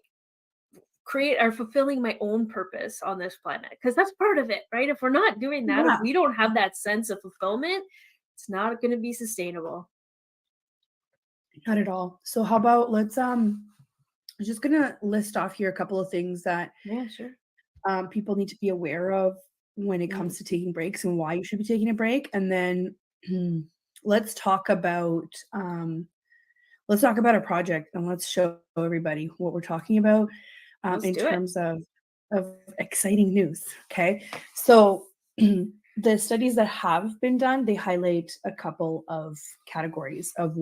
fulfilling my own purpose on this planet, because that's part of it, right? If we're not doing that, if Yeah. we don't have that sense of fulfillment, it's not going to be sustainable. Not at all. So how about I'm just gonna list off here a couple of things that Yeah, sure. people need to be aware of when it comes to taking breaks and why you should be taking a break. And then let's talk about a project and let's show everybody what we're talking about in terms of exciting news. Okay. So the studies that have been done, they highlight a couple of categories of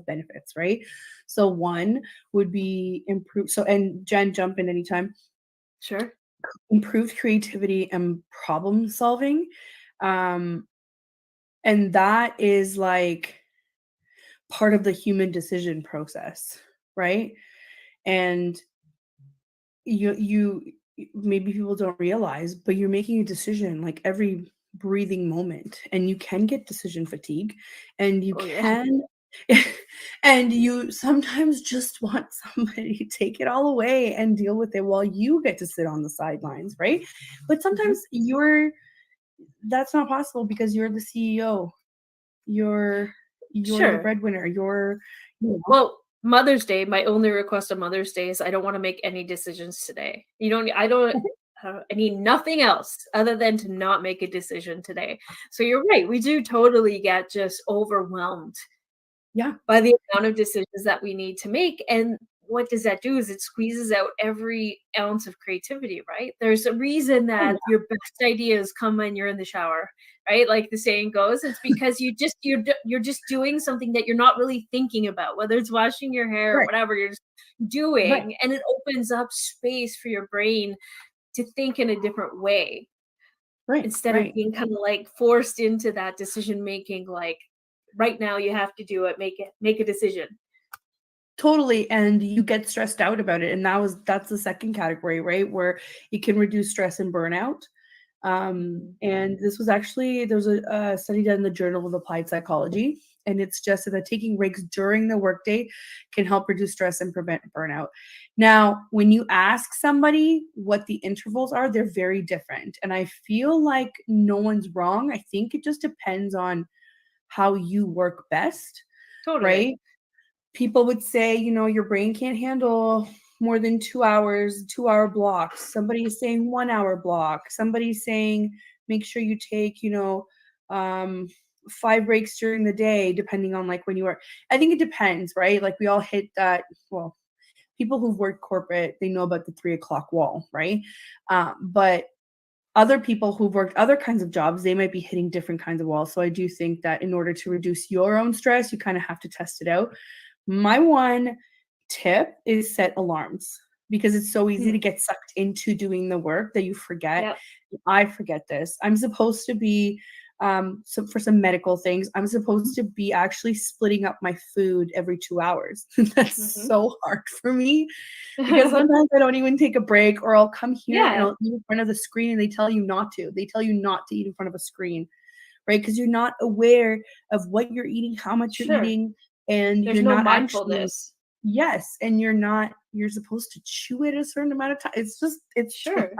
benefits, right? So one would be improved. So, and Jen, jump in anytime. Sure. Improved creativity and problem solving. And that is like part of the human decision process, right? And you maybe people don't realize, but you're making a decision like every breathing moment, and you can get decision fatigue, and you can and you sometimes just want somebody to take it all away and deal with it while you get to sit on the sidelines, right? But sometimes that's not possible because you're the CEO. You're the breadwinner. Well, Mother's Day, my only request on Mother's Day is I don't want to make any decisions today. I need nothing else other than to not make a decision today. So you're right. We do totally get just overwhelmed by the amount of decisions that we need to make. And what does that do is it squeezes out every ounce of creativity, right? There's a reason that your best ideas come when you're in the shower, right? Like the saying goes, it's because you're just doing something that you're not really thinking about, whether it's washing your hair or whatever you're just doing, and it opens up space for your brain to think in a different way, instead of being kind of like forced into that decision making, like right now you have to do it, make a decision. Totally. And you get stressed out about it. And that's the second category, right? Where you can reduce stress and burnout. And this was actually, there was a study done in the Journal of Applied Psychology. And it's just that taking breaks during the workday can help reduce stress and prevent burnout. Now, when you ask somebody what the intervals are, they're very different. And I feel like no one's wrong. I think it just depends on how you work best, Totally. right? People would say, your brain can't handle more than 2 hours, 2-hour blocks. Somebody's saying 1-hour block. Somebody's saying make sure you take, 5 breaks during the day, depending on like when you are. I think it depends, right? Like we all hit that. Well, people who've worked corporate, they know about the 3 o'clock wall, right? But other people who've worked other kinds of jobs, they might be hitting different kinds of walls. So I do think that in order to reduce your own stress, you kind of have to test it out. My one tip is set alarms, because it's so easy to get sucked into doing the work that you forget. Yep. I forget this. I'm supposed to be, so for some medical things, I'm supposed to be actually splitting up my food every 2 hours. That's so hard for me, because sometimes I don't even take a break, or I'll come here and I'll eat in front of the screen and they tell you not to. They tell you not to eat in front of a screen, right? Because you're not aware of what you're eating, how much you're eating, and There's you're no not mindfulness. yes, and you're supposed to chew it a certain amount of time. It's Sure.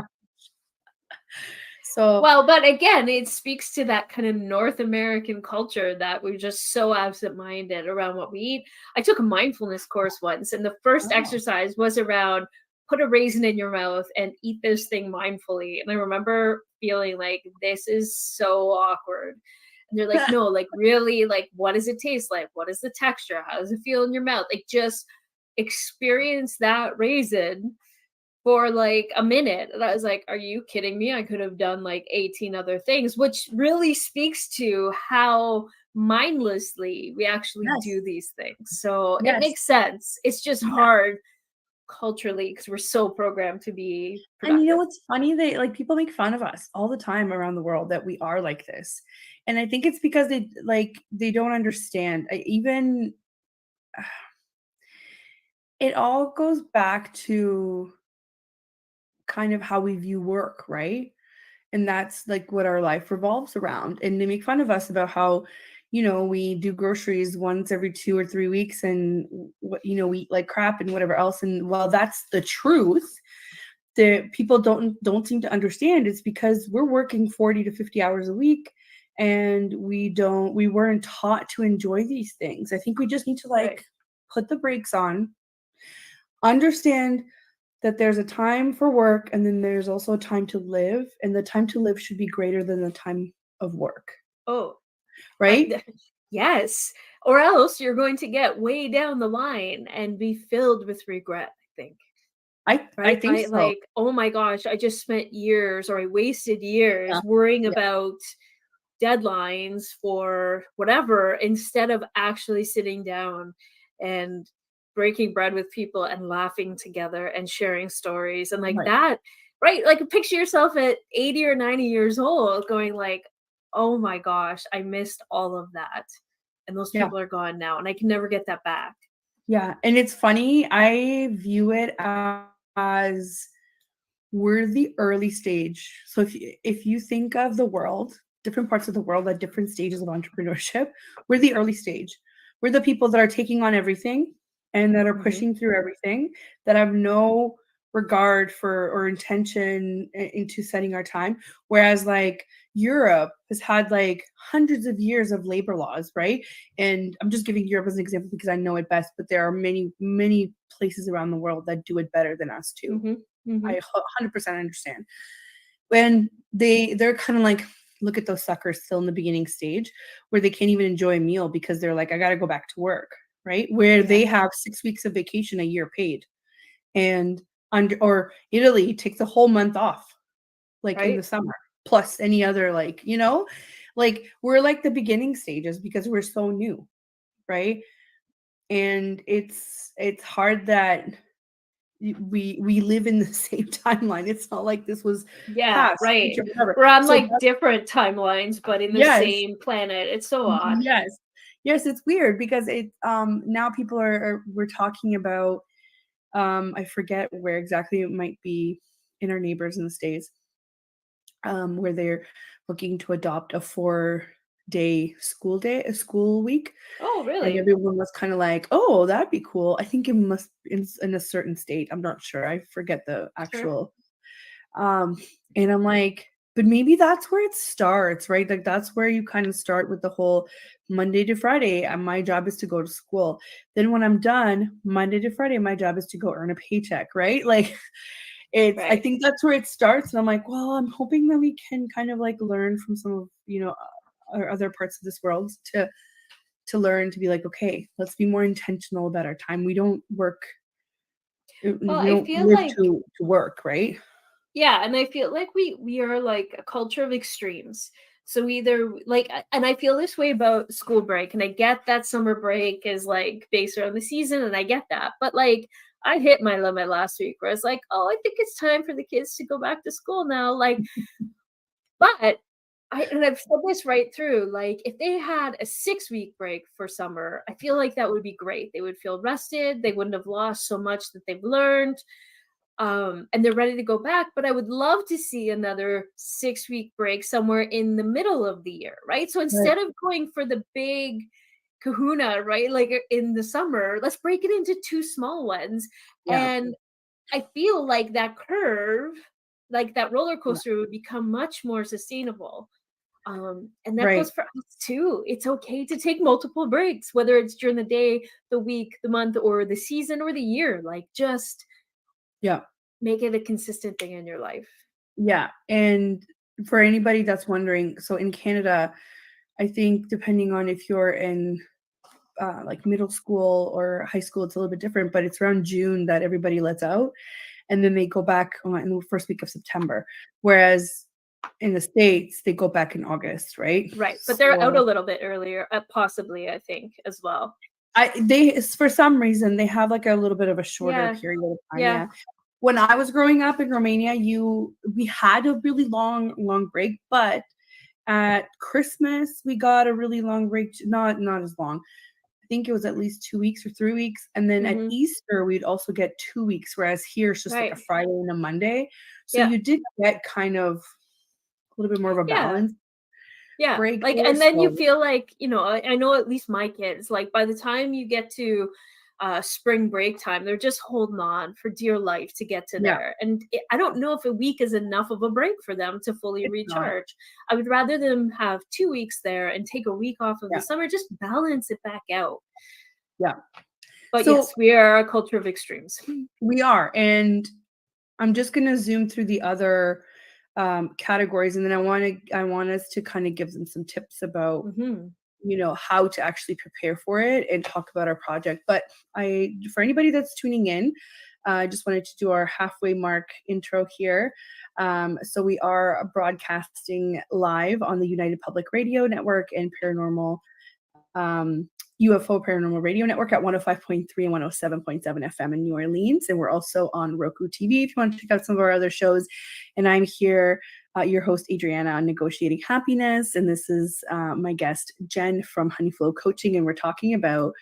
So well, but again, it speaks to that kind of North American culture that we're just so absent-minded around what we eat. I took a mindfulness course once, and the first exercise was around put a raisin in your mouth and eat this thing mindfully. And I remember feeling like, this is so awkward. And they're like, no, like really, like, what does it taste like? What is the texture? How does it feel in your mouth? Like, just experience that raisin for like a minute. And I was like, are you kidding me? I could have done like 18 other things, which really speaks to how mindlessly we actually do these things. So it makes sense. It's just hard culturally because we're so programmed to be productive. And you know what's funny? They like people make fun of us all the time around the world that we are like this. And I think it's because they don't understand. It all goes back to kind of how we view work, right? And that's like what our life revolves around. And they make fun of us about how, we do groceries once every 2 or 3 weeks, and we eat like crap and whatever else. And while that's the truth, the people don't seem to understand. It's because we're working 40 to 50 hours a week, and we weren't taught to enjoy these things. I think we just need to put the brakes on, understand that there's a time for work, and then there's also a time to live, and the time to live should be greater than the time of work. Oh, right? Yes. Or else you're going to get way down the line and be filled with regret, I think. I think so. Like, oh my gosh, I just spent years, or I wasted years worrying about deadlines for whatever, instead of actually sitting down and breaking bread with people and laughing together and sharing stories and like that, right? Like picture yourself at 80 or 90 years old going like, oh my gosh, I missed all of that. And those people are gone now and I can never get that back. Yeah. And it's funny. I view it as we're the early stage. So if you think of the world, different parts of the world at different stages of entrepreneurship, we're the early stage. We're the people that are taking on everything and that are pushing through everything, that have no regard for or intention into setting our time. Whereas like Europe has had like hundreds of years of labor laws, right? And I'm just giving Europe as an example because I know it best, but there are many, many places around the world that do it better than us too. I 100% understand. When they're kind of like, look at those suckers still in the beginning stage where they can't even enjoy a meal because they're like, I got to go back to work, right? Where they have 6 weeks of vacation a year paid. And or Italy takes a whole month off, like in the summer, plus any other, like, like we're like the beginning stages because we're so new, right? And it's hard that we live in the same timeline. It's not like this was past, future, we're on like different timelines, but in the same planet. It's so odd. Yes, it's weird because it now people we're talking about I forget where exactly, it might be in our neighbors in the States, where they're looking to adopt a 4 day, a school week. Oh, And really? everyone was kind of like, oh, that'd be cool. I think it must in a certain state. I'm not sure. I forget the Sure. actual. And I'm like, but maybe that's where it starts, right? Like that's where you kind of start with the whole Monday to Friday. And my job is to go to school. Then when I'm done, Monday to Friday, my job is to go earn a paycheck, right? Like I Right. think that's where it starts. And I'm like, well, I'm hoping that we can kind of like learn from some of, our other parts of this world to learn to be like, okay, let's be more intentional about our time. We don't work, Well, we I don't feel live like, to work, right? yeah, and I feel like we are like a culture of extremes. So either like, and I feel this way about school break, and I get that summer break is like based around the season, and I get that. But like, I hit my limit last week where I was like, oh, I think it's time for the kids to go back to school now. Like, but I've said this right through, like, if they had a 6-week break for summer, I feel like that would be great. They would feel rested, they wouldn't have lost so much that they've learned, and they're ready to go back. But I would love to see another 6-week break somewhere in the middle of the year, right? So Right. instead of going for the big kahuna, right, like in the summer, let's break it into 2 small ones. Yeah. And I feel like that curve, like that roller Yeah. coaster would become much more sustainable. And that Right. goes for us too. It's okay to take multiple breaks, whether it's during the day, the week, the month, or the season, or the year. Like, just Yeah. make it a consistent thing in your life. Yeah. And for anybody that's wondering, so in Canada, I think depending on if you're in like middle school or high school, it's a little bit different, but it's around June that everybody lets out. And then they go back in the first week of September. Whereas in the States, they go back in August, right? Right. But they're out a So little bit earlier, possibly, I think, as well. they for some reason they have like a little bit of a shorter Yeah. period of time. Yeah. Yeah. When I was growing up in Romania, we had a really long break, but at Christmas we got a really long break, not as long. I think it was at least 2 weeks or 3 weeks, and then at Mhm. Easter we'd also get 2 weeks, whereas here it's just like a Right. Friday and a Monday. So Yeah. you did get kind of a little bit more of a Yeah. balance Yeah. break Like, there. and then you So feel like, I know at least my kids, like by the time you get to spring break time, they're just holding on for dear life to get to yeah, there. And I don't know if a week is enough of a break for them to fully it's not. recharge. I would rather them have 2 weeks there and take a week off of the Yeah, summer, just balance it back out. yeah. But So yes, we are a culture of extremes. we are, and I'm just gonna zoom through the other categories, and then I want us to kind of give them some tips about Hmm. how to actually prepare for it and talk about our project. But for anybody that's tuning in, I just wanted to do our halfway mark intro here. So we are broadcasting live on the United Public Radio Network and Paranormal UFO Paranormal Radio Network at 105.3 and 107.7 FM in New Orleans. And we're also on Roku TV if you want to check out some of our other shows. And I'm here, your host, Adriana, on Negotiating Happiness. And this is my guest, Jen from Honeyflow Coaching. And we're talking about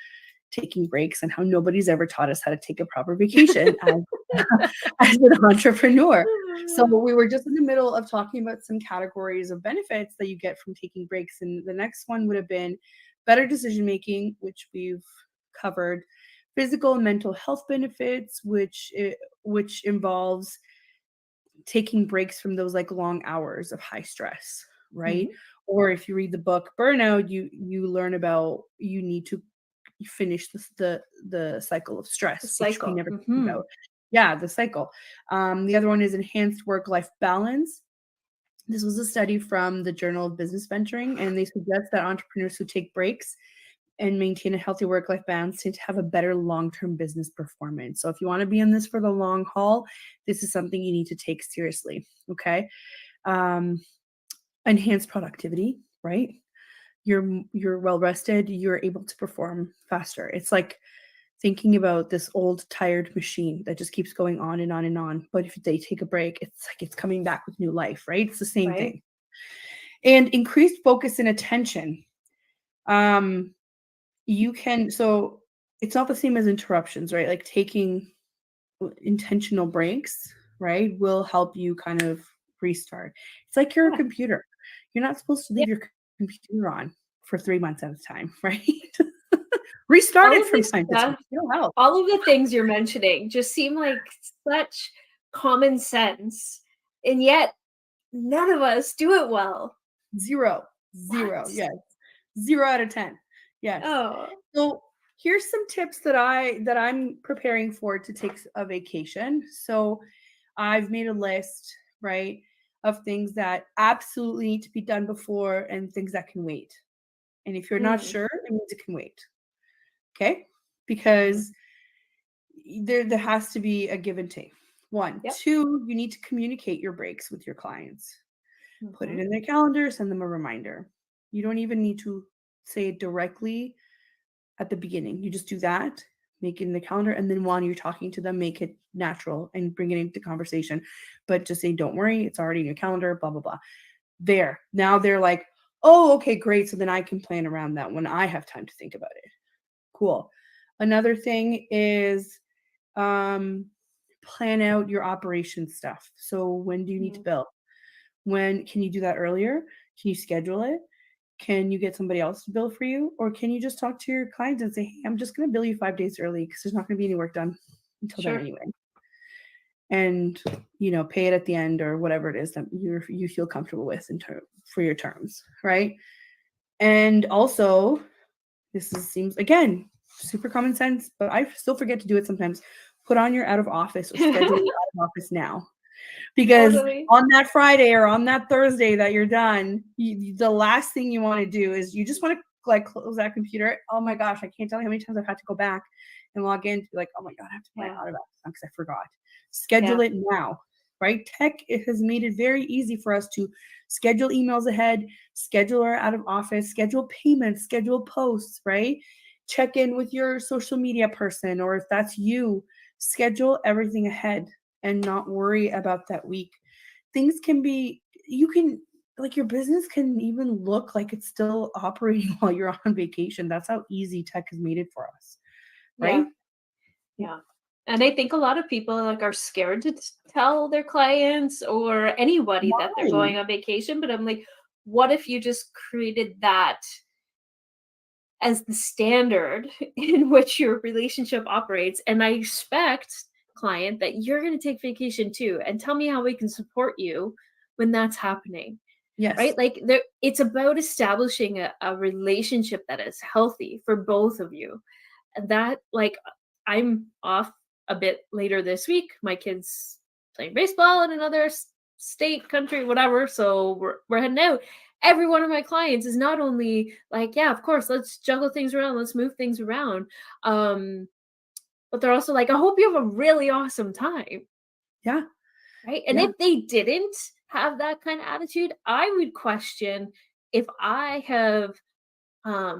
taking breaks and how nobody's ever taught us how to take a proper vacation as an entrepreneur. So we were just in the middle of talking about some categories of benefits that you get from taking breaks. And the next one would have been better decision making, which we've covered, physical and mental health benefits, which involves taking breaks from those like long hours of high stress, right? Mhm. Or if you read the book Burnout, you learn about you need to finish the cycle of stress, The which we cycle. never talk Mhm. about. Yeah, the cycle. The other one is enhanced work-life balance. This was a study from the Journal of Business Venturing, and they suggest that entrepreneurs who take breaks and maintain a healthy work-life balance tend to have a better long-term business performance. So if you want to be in this for the long haul, this is something you need to take seriously. Okay. Enhanced productivity, right? You're well rested, you're able to perform faster. It's like thinking about this old tired machine that just keeps going on and on and on. But if they take a break, it's like it's coming back with new life, right? It's the same Right. thing. And increased focus and attention. You can, so it's not the same as interruptions, right? Like taking intentional breaks, right, will help you kind of restart. It's like your Yeah. computer. You're not supposed to Yeah. leave your computer on for 3 months at a time, right? Restart All it of from this time to time. stuff, It'll help. all of the things you're mentioning just seem like such common sense, and yet none of us do it well. Zero. What? Yes. 0 out of 10. Yes. Oh, So here's some tips that I'm preparing for to take a vacation. So I've made a list, right, of things that absolutely need to be done before and things that can wait. And if you're not sure, it means it can wait. Okay? Because there has to be a give and take. One. Yep. Two, you need to communicate your breaks with your clients. Put it in their calendar, send them a reminder. You don't even need to say it directly at the beginning. You just do that, make it in the calendar, and then while you're talking to them, make it natural and bring it into conversation. But just say, don't worry, it's already in your calendar, blah, blah, blah. There. Now they're like, oh, okay, great. So then I can plan around that when I have time to think about it. Cool. Another thing is plan out your operation stuff. So when do you need to bill? When can you do that earlier? Can you schedule it? Can you get somebody else to bill for you? Or can you just talk to your clients and say, hey, I'm just going to bill you 5 days early because there's not going to be any work done until then anyway. And, pay it at the end or whatever it is that you feel comfortable with for your terms, right? And also, seems, again, super common sense, but I still forget to do it sometimes. Put on your out of office or schedule your out of office now. Because on that Friday or on that Thursday that you're done, the last thing you want to do is you just want to close that computer. Oh my gosh, I can't tell you how many times I've had to go back and log in to be like, oh my God, I have to put my out of office because I forgot. Schedule it now, right? Tech, it has made it very easy for us to schedule emails ahead, schedule our out of office, schedule payments, schedule posts, right? Check in with your social media person, or if that's you, schedule everything ahead and not worry about that week. Things can be, your business can even look like it's still operating while you're on vacation. That's how easy tech has made it for us, right? Yeah. And I think a lot of people are scared to tell their clients or anybody that they're going on vacation. But I'm like, what if you just created that as the standard in which your relationship operates? And I expect, client, that you're going to take vacation too, and tell me how we can support you when that's happening. Yes. Right? It's about establishing a relationship that is healthy for both of you. And that, I'm off a bit later this week. My kid's playing baseball in another state, country, whatever. So we're heading out. Every one of my clients is not only like, yeah, of course, let's juggle things around, let's move things around. But they're also like, I hope you have a really awesome time. Yeah. Right. And if they didn't have that kind of attitude, I would question if I have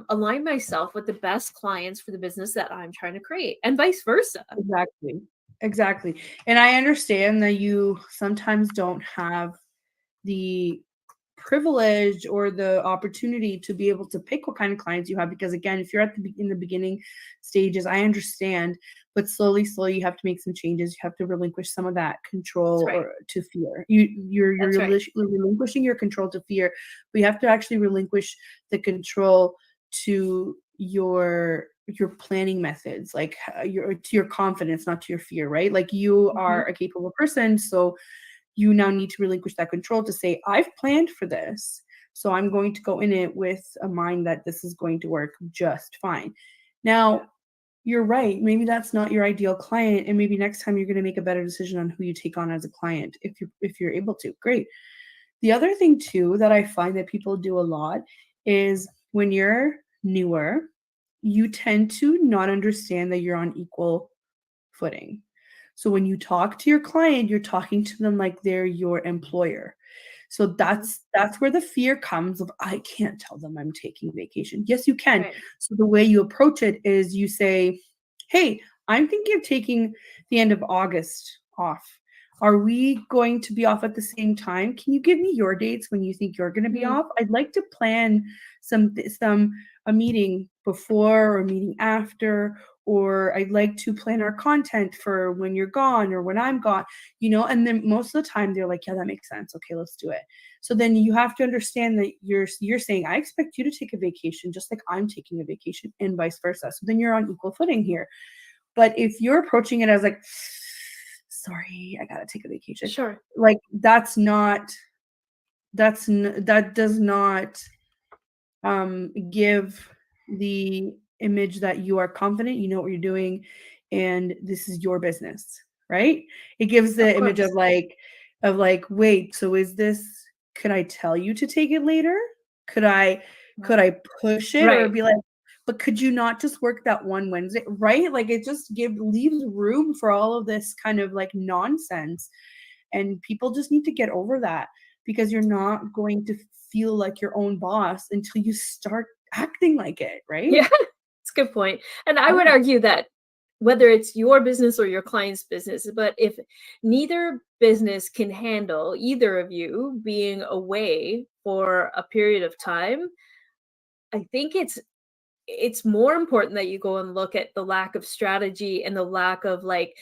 align myself with the best clients for the business that I'm trying to create, and vice versa. Exactly. And I understand that you sometimes don't have the privilege or the opportunity to be able to pick what kind of clients you have, because again, if you're in the beginning stages, I understand, but slowly you have to make some changes. You have to relinquish some of that control to fear. You're relinquishing your control to fear, but you have to actually relinquish the control to your planning methods, to your confidence, not to your fear, right? Like you are a capable person, so you now need to relinquish that control to say, I've planned for this, so I'm going to go in it with a mind that this is going to work just fine. Now, you're right. Maybe that's not your ideal client, and maybe next time you're going to make a better decision on who you take on as a client if you're able to. Great. The other thing too that I find that people do a lot is when you're newer, you tend to not understand that you're on equal footing. So when you talk to your client, you're talking to them like they're your employer. So that's where the fear comes of, I can't tell them I'm taking vacation. Yes, you can. Right. So the way you approach it is you say, hey, I'm thinking of taking the end of August off. Are we going to be off at the same time? Can you give me your dates when you think you're going to be off? I'd like to plan a meeting before or a meeting after, or I'd like to plan our content for when you're gone or when I'm gone, and then most of the time they're like, yeah, that makes sense. Okay, let's do it. So then you have to understand that you're saying, I expect you to take a vacation just like I'm taking a vacation, and vice versa. So then you're on equal footing here. But if you're approaching it as like, sorry, I gotta take a vacation. Sure. Like that does not give the image that you are confident, you know what you're doing, and this is your business, right? It gives the image of like, wait, so is this, could I tell you to take it later? Could I push it, or be like, but could you not just work that one Wednesday, right? Like it just leaves room for all of this kind of like nonsense, and people just need to get over that, because you're not going to feel like your own boss until you start acting like it, right? Yeah, it's a good point. And I would argue that whether it's your business or your client's business, but if neither business can handle either of you being away for a period of time, I think it's more important that you go and look at the lack of strategy and the lack of like,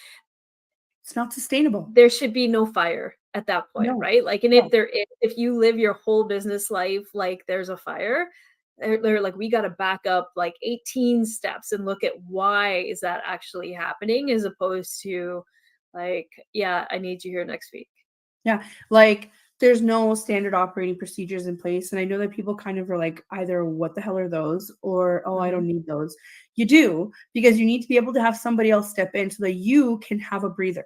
it's not sustainable. There should be no fire at that point, right? Like, and if you live your whole business life like there's a fire, they're like, we got to back up like 18 steps and look at why is that actually happening, as opposed to like, yeah, I need you here next week. Yeah, like there's no standard operating procedures in place. And I know that people kind of are like, either what the hell are those, or, oh, I don't need those. You do, because you need to be able to have somebody else step in so that you can have a breather.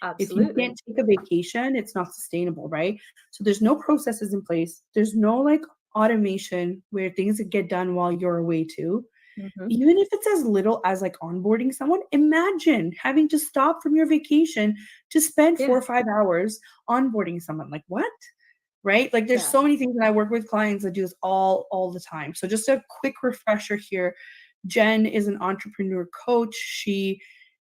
Absolutely. If you can't take a vacation, it's not sustainable, right? So there's no processes in place. There's no like automation where things get done while you're away too. Even if it's as little as like onboarding someone, imagine having to stop from your vacation to spend 4 or 5 hours onboarding someone. Like what? Right? Like there's so many things, that I work with clients that do this all the time. So just a quick refresher here. Jen is an entrepreneur coach. She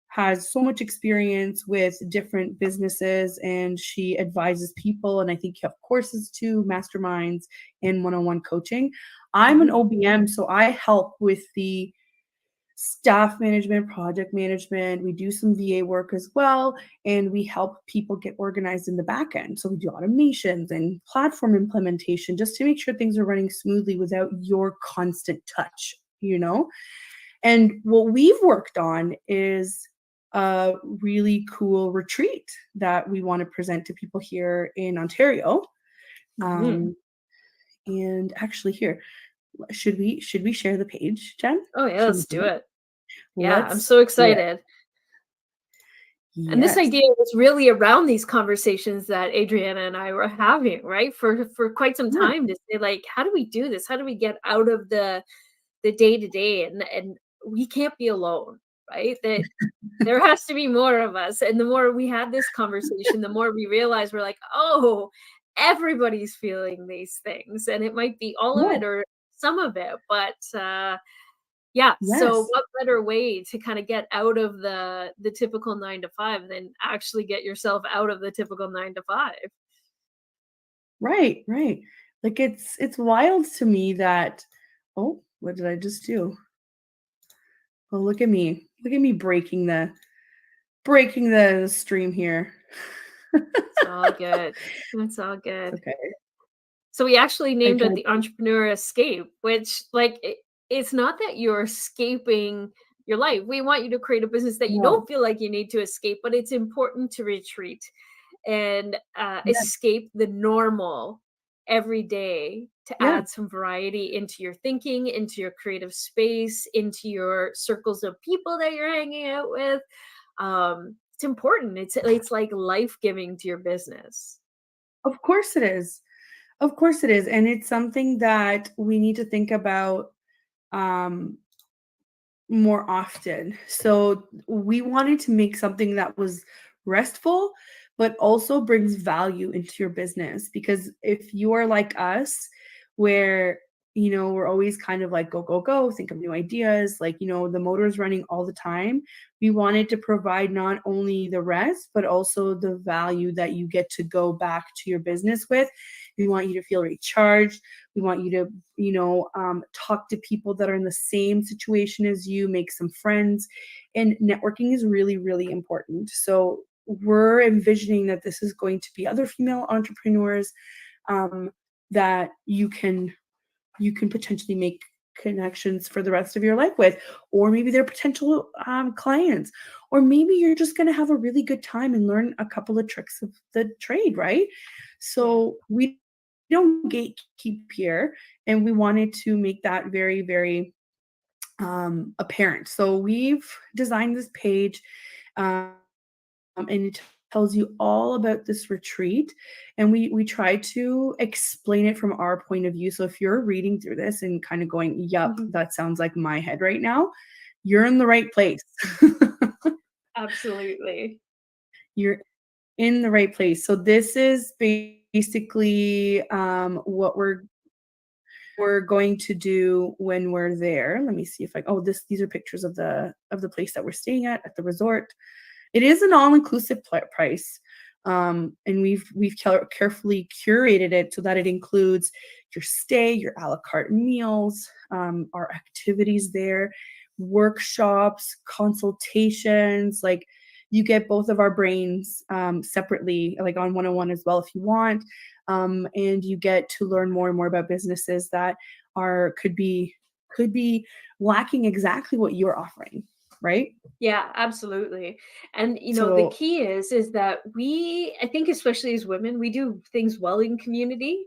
has so much experience with different businesses, and she advises people. And I think you have courses too, masterminds and one-on-one coaching. I'm an OBM, so I help with the staff management, project management. We do some VA work as well, and we help people get organized in the back end. So we do automations and platform implementation just to make sure things are running smoothly without your constant touch, And what we've worked on is a really cool retreat that we want to present to people here in Ontario. And actually here, should we share the page, Jen? Oh yeah, let's do it. Yeah, I'm so excited. And this idea was really around these conversations that Adriana and I were having, right? For quite some time, to say like, how do we do this? How do we get out of the day-to-day? And we can't be alone, right? That there has to be more of us. And the more we had this conversation, the more we realized we're like, oh, everybody's feeling these things. And it might be all of it or some of it, but so what better way to kind of get out of the typical 9 to 5 than actually get yourself out of the typical 9 to 5? Right. Like it's wild to me that, oh, what did I just do? Oh, look at me breaking the stream here. It's all good. It's all good. Okay. So we actually named it the Entrepreneur Escape, which like it's not that you're escaping your life. We want you to create a business that you don't feel like you need to escape, but it's important to retreat and escape the normal every day to add some variety into your thinking, into your creative space, into your circles of people that you're hanging out with. It's important. It's like life-giving to your business. Of course it is. And it's something that we need to think about more often. So we wanted to make something that was restful, but also brings value into your business. Because if you are like us, where, we're always kind of like, go, think of new ideas, like, the motor's running all the time. We wanted to provide not only the rest, but also the value that you get to go back to your business with. We want you to feel recharged. We want you to, talk to people that are in the same situation as you, make some friends. And networking is really, really important. So we're envisioning that this is going to be other female entrepreneurs that you can potentially make connections for the rest of your life with, or maybe they're potential clients, or maybe you're just going to have a really good time and learn a couple of tricks of the trade, right? So we don't gatekeep here, and we wanted to make that very, very apparent. So we've designed this page, and it tells you all about this retreat, and we try to explain it from our point of view. So if you're reading through this and kind of going, yep, that sounds like my head right now, you're in the right place. Absolutely. You're in the right place. So this is basically what we're going to do when we're there. Let me see if these are pictures of the place that we're staying at the resort. It is an all-inclusive price, and we've carefully curated it so that it includes your stay, your a la carte meals, our activities there, workshops, consultations. Like, you get both of our brains separately, like on 101 as well if you want, and you get to learn more and more about businesses that could be lacking exactly what you're offering. Right? Yeah, absolutely. And the key is that I think especially as women, we do things well in community.